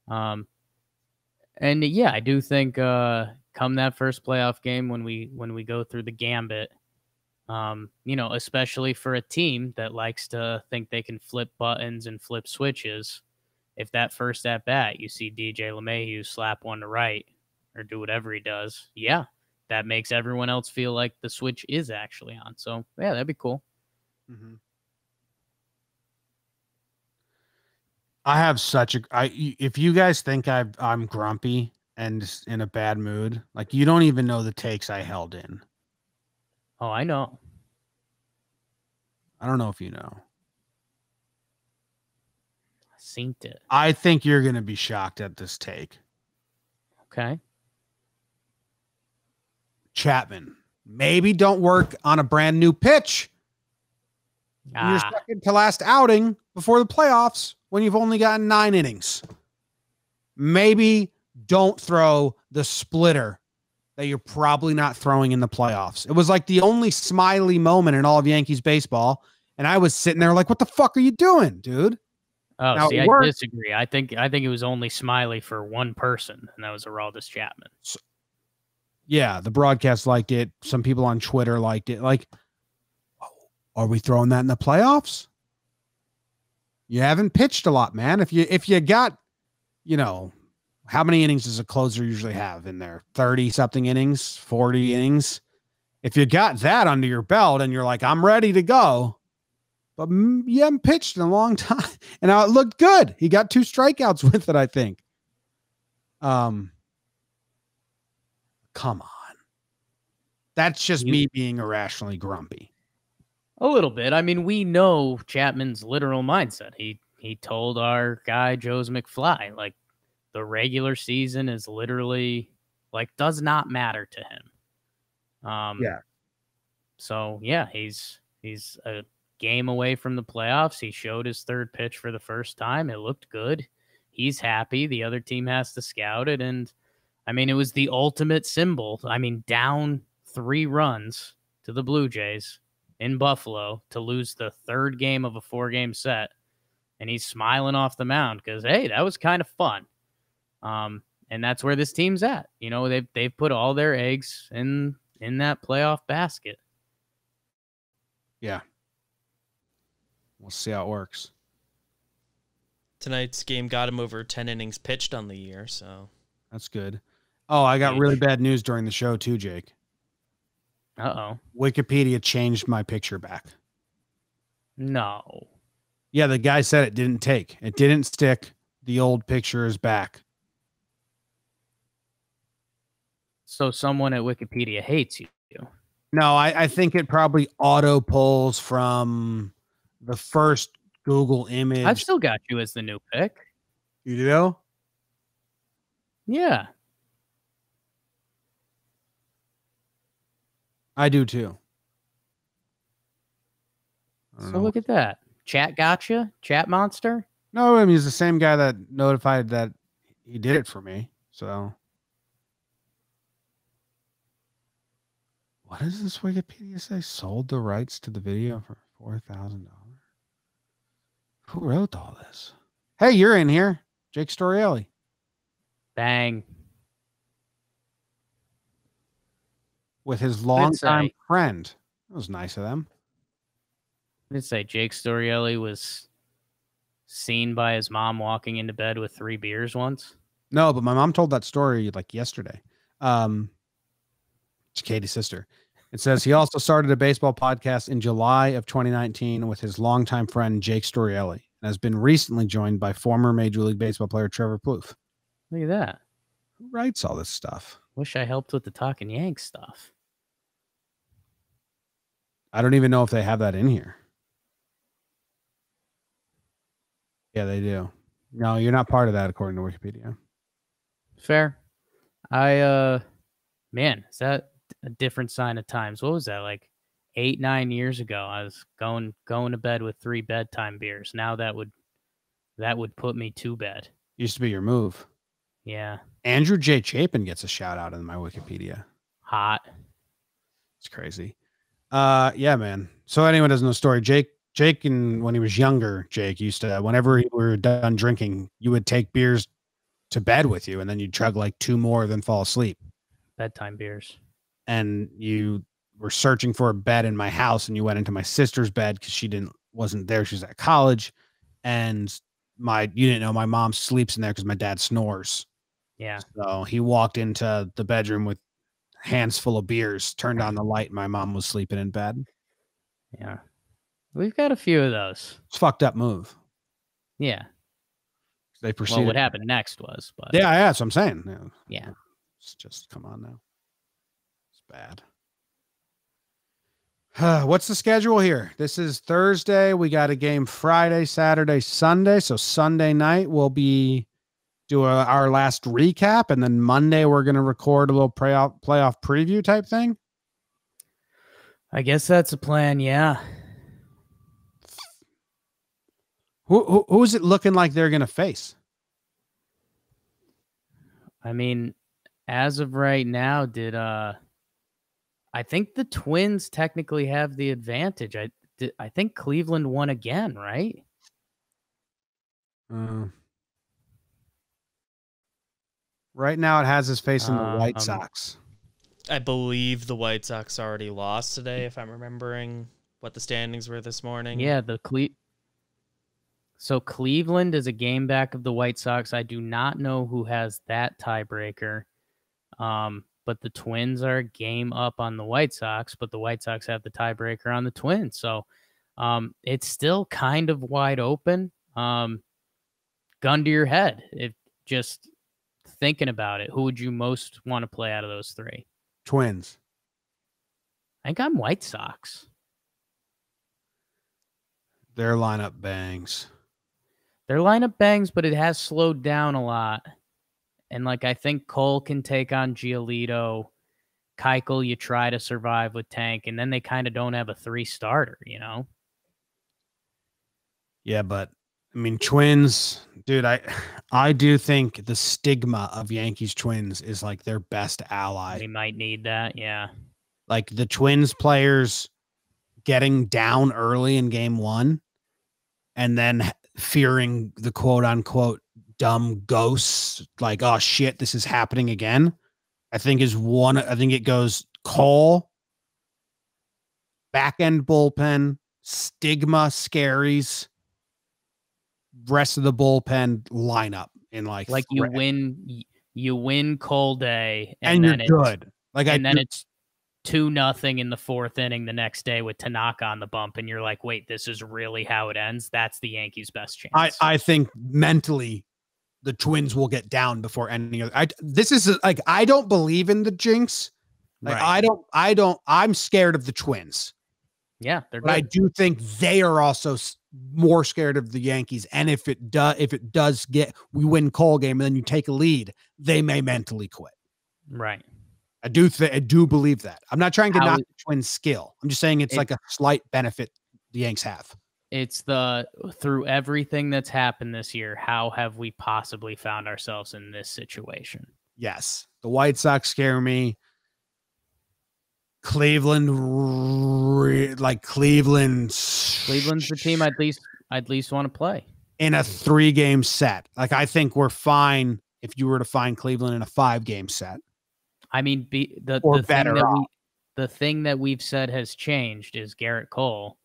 And yeah, I do think come that first playoff game when we go through the gambit, especially for a team that likes to think they can flip buttons and flip switches, if that first at bat you see DJ LeMahieu slap one to right or do whatever he does, yeah, that makes everyone else feel like the switch is actually on. So yeah, that'd be cool. Mm-hmm. I have if you guys think I'm grumpy and in a bad mood, like you don't even know the takes I held in. Oh, I know. I don't know if you know. I seen it. I think you're going to be shocked at this take. Okay. Chapman, maybe don't work on a brand new pitch. In your second to last outing before the playoffs when you've only gotten 9 innings. Maybe don't throw the splitter that you're probably not throwing in the playoffs. It was like the only smiley moment in all of Yankees baseball. And I was sitting there like, what the fuck are you doing, dude? Oh, now, see, I disagree. I think it was only smiley for one person, and that was Aroldis Chapman. So, yeah, the broadcast liked it. Some people on Twitter liked it. Like, are we throwing that in the playoffs? You haven't pitched a lot, man. If you got, how many innings does a closer usually have in there? 30 something innings, 40 innings. If you got that under your belt and you're like, I'm ready to go, but you haven't pitched in a long time. And now it looked good. He got 2 strikeouts with it, I think. Come on. That's just me being irrationally grumpy. A little bit. I mean, we know Chapman's literal mindset. He told our guy, Joe's McFly, like, the regular season is literally, like, does not matter to him. Yeah. So, yeah, he's game away from the playoffs. He showed his third pitch for the first time. It looked good. He's happy. The other team has to scout it. And I mean, it was the ultimate symbol. I mean, down 3 runs to the Blue Jays in Buffalo to lose the third game of a 4-game set. And he's smiling off the mound because, hey, that was kind of fun. And that's where this team's at. You know, they've put all their eggs in that playoff basket. Yeah. We'll see how it works. Tonight's game got him over 10 innings pitched on the year, so that's good. Oh, I got really bad news during the show too, Jake. Uh-oh. Wikipedia changed my picture back. No. Yeah, the guy said it didn't take. It didn't stick. The old picture is back. So someone at Wikipedia hates you. No, I think it probably auto pulls from the first Google image. I've still got you as the new pick. You do? Yeah. I do too. So look at that. Chat gotcha? Chat monster? No, I mean, he's the same guy that notified that he did it for me. So what does this Wikipedia say? Sold the rights to the video for $4,000. Who wrote all this? Hey, you're in here. Jake Storielli. Bang. With his longtime friend. That was nice of them. Did it say Jake Storielli was seen by his mom walking into bed with 3 beers once? No, but my mom told that story like yesterday. It's Katie's sister. It says he also started a baseball podcast in July of 2019 with his longtime friend Jake Storielli and has been recently joined by former Major League Baseball player Trevor Plouffe. Look at that. Who writes all this stuff? Wish I helped with the Talkin Yanks stuff. I don't even know if they have that in here. Yeah, they do. No, you're not part of that according to Wikipedia. Fair. Man, is that a different sign of times? What was that, like 8-9 years ago? I was going to bed with 3 bedtime beers. Now that would put me to bed. Used to be your move. Yeah. Andrew J. Chapin gets a shout out in my Wikipedia. Hot. It's crazy. Yeah, man. So anyone doesn't know the story, Jake, and when he was younger, Jake used to, whenever we were done drinking, you would take beers to bed with you, and then you'd chug like 2 more, then fall asleep. Bedtime beers. And you were searching for a bed in my house, and you went into my sister's bed because she wasn't there. She was at college, and you didn't know my mom sleeps in there because my dad snores. Yeah. So he walked into the bedroom with hands full of beers, turned on the light, and my mom was sleeping in bed. Yeah. We've got a few of those. It's a fucked up move. Yeah. They proceeded. Well, what happened next was, but yeah, that's what I'm saying. Yeah. It's just, come on now. It's bad. What's the schedule here? This is Thursday. We got a game Friday, Saturday, Sunday. So Sunday night we'll be doing our last recap, and then Monday we're going to record a little playoff preview type thing. I guess that's a plan. Yeah. Who's it looking like they're going to face? I mean, as of right now, I think the Twins technically have the advantage. I think Cleveland won again, right? Right now it has his face in the White Sox. I believe the White Sox already lost today, if I'm remembering what the standings were this morning. Yeah, So Cleveland is a game back of the White Sox. I do not know who has that tiebreaker. But the Twins are a game up on the White Sox, but the White Sox have the tiebreaker on the Twins. So it's still kind of wide open. Gun to your head. Just thinking about it, who would you most want to play out of those 3? Twins. I think I'm White Sox. Their lineup bangs. Their lineup bangs, but it has slowed down a lot. And I think Cole can take on Giolito. Keuchel, you try to survive with Tank, and then they kind of don't have a 3 starter, you know? Yeah, but I mean, Twins, dude, I do think the stigma of Yankees Twins is like their best ally. We might need that. Yeah. Like the Twins players getting down early in game one and then fearing the quote unquote dumb ghosts, like, oh shit, this is happening again. I think it goes Cole, back end bullpen, stigma, scaries, rest of the bullpen lineup in like you win Cole Day and then you're good. Like it's 2-0 in the fourth inning the next day with Tanaka on the bump, and you're like, wait, this is really how it ends. That's the Yankees' best chance. I think mentally the Twins will get down before any other. I don't believe in the jinx. Like right. I'm scared of the Twins. Yeah, they're but good. I do think they are also more scared of the Yankees. And if it does we win Cole game and then you take a lead, they may mentally quit. Right. I do believe that. I'm not trying to knock the Twins' skill. I'm just saying it's like a slight benefit the Yanks have. It's through everything that's happened this year, how have we possibly found ourselves in this situation? Yes. The White Sox scare me. Cleveland's the team I'd least want to play in a 3-game set. Like, I think we're fine if you were to find Cleveland in a 5-game set. I mean, the thing that we've said has changed is Gerrit Cole,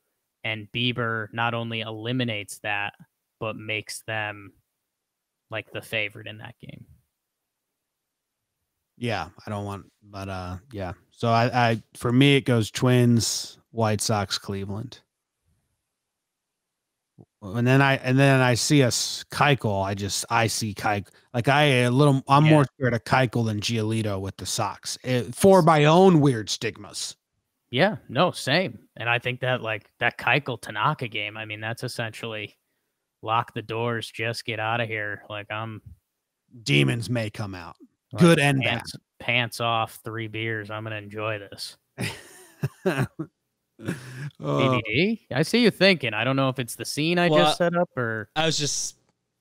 and Bieber not only eliminates that, but makes them like the favorite in that game. Yeah, I don't want, but yeah. So I for me it goes Twins, White Sox, Cleveland. And then I see us Keuchel. I see Keuchel. Like I'm more scared of Keuchel than Giolito with the Sox for my own weird stigmas. Yeah, no, same. And I think that that Keuchel Tanaka game, I mean, that's essentially lock the doors, just get out of here. Like demons may come out. Like good and bad. Pants off, 3 beers. I'm gonna enjoy this. BBD? I see you thinking. I don't know if it's the scene I just set up or I was just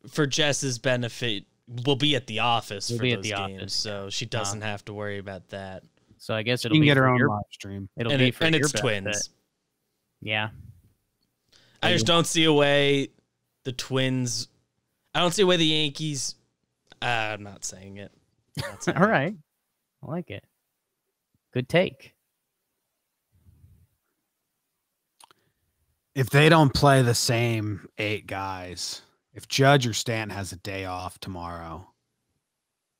for Jess's benefit. We'll be at the office for those games, so she doesn't have to worry about that. So I guess it'll be get her own live stream. It'll be for your it's benefit. Twins. Yeah. I just don't see a way the Twins. I don't see a way the Yankees. I'm not saying it. All right. I like it. Good take. If they don't play the same 8 guys, if Judge or Stanton has a day off tomorrow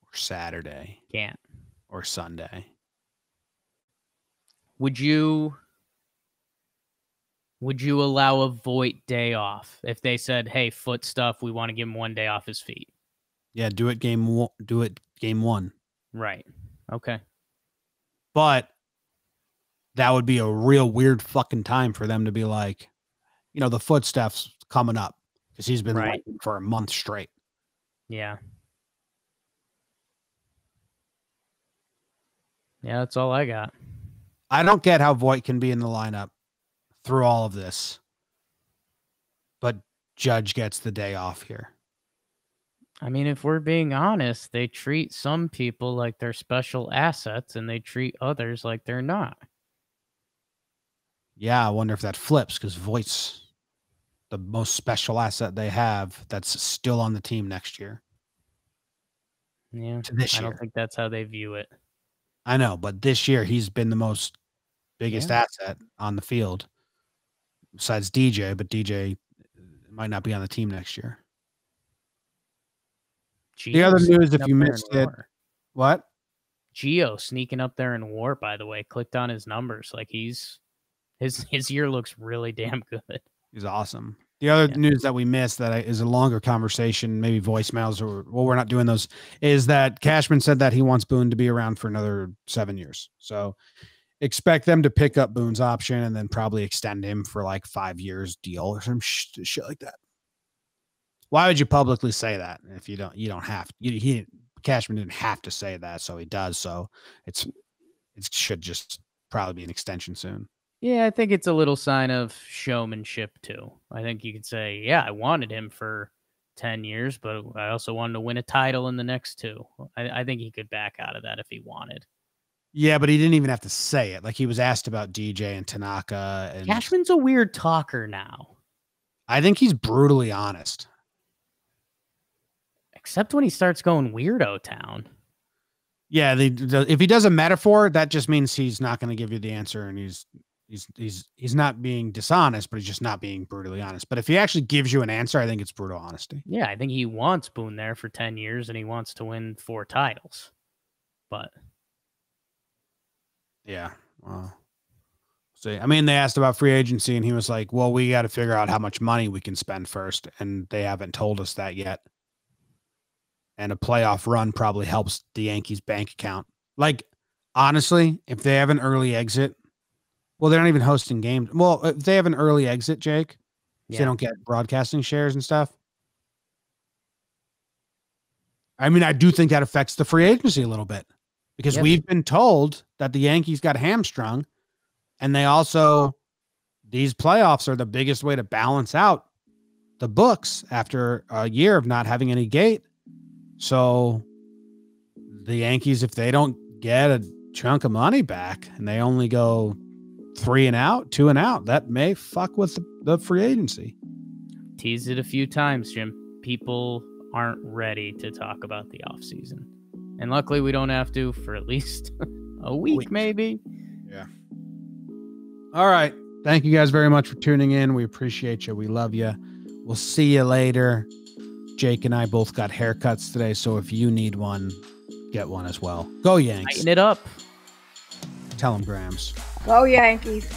or Saturday, or Sunday, would you allow a Voit day off if they said, "Hey, foot stuff, we want to give him 1 day off his feet"? Yeah, do it game 1. Right. Okay. But that would be a real weird fucking time for them to be like, the foot stuff's coming up because he's been waiting for a month straight. Yeah. Yeah, that's all I got. I don't get how Voit can be in the lineup through all of this, but Judge gets the day off here. I mean, if we're being honest, they treat some people like they're special assets and they treat others like they're not. Yeah, I wonder if that flips because Voigt's the most special asset they have that's still on the team next year. Yeah, I don't think that's how they view it. I know, but this year he's been the biggest asset on the field besides DJ, but DJ might not be on the team next year. The other news, if you missed it, what? Gio sneaking up there in WAR, by the way, clicked on his numbers. Like his year looks really damn good. He's awesome. The other news that we missed that is a longer conversation, maybe voicemails we're not doing those, is that Cashman said that he wants Boone to be around for another 7 years. So expect them to pick up Boone's option and then probably extend him for like 5 years deal or some shit like that. Why would you publicly say that if you don't have to? Cashman didn't have to say that, so he does. So it should just probably be an extension soon. Yeah, I think it's a little sign of showmanship too. I think you could say, yeah, I wanted him for 10 years, but I also wanted to win a title in the next 2. I think he could back out of that if he wanted. Yeah, but he didn't even have to say it. Like, he was asked about DJ and Tanaka, and Cashman's a weird talker now, I think he's brutally honest. except when he starts going weirdo town. Yeah, if he does a metaphor, that just means he's not going to give you the answer, and he's not being dishonest, but he's just not being brutally honest. But if he actually gives you an answer, I think it's brutal honesty. Yeah, I think he wants Boone there for 10 years, and he wants to win 4 titles. But yeah, well, see, I mean, they asked about free agency, and he was like, "Well, we got to figure out how much money we can spend first, and they haven't told us that yet." And a playoff run probably helps the Yankees' bank account. Like, honestly, if they have an early exit, well, they're not even hosting games. Well, if they have an early exit, Jake, so they don't get broadcasting shares and stuff. I mean, I do think that affects the free agency a little bit, because we've been told that the Yankees got hamstrung, and they also, these playoffs are the biggest way to balance out the books after a year of not having any gate. So the Yankees, if they don't get a chunk of money back and they only go 3 and out, 2 and out, that may fuck with the free agency. Teased it a few times, Jim. People aren't ready to talk about the offseason. And luckily we don't have to for at least a week, maybe. Yeah. All right. Thank you guys very much for tuning in. We appreciate you. We love you. We'll see you later. Jake and I both got haircuts today, so if you need one, get one as well. Go Yanks. Tighten it up. Tell them, Grams. Go Yankees.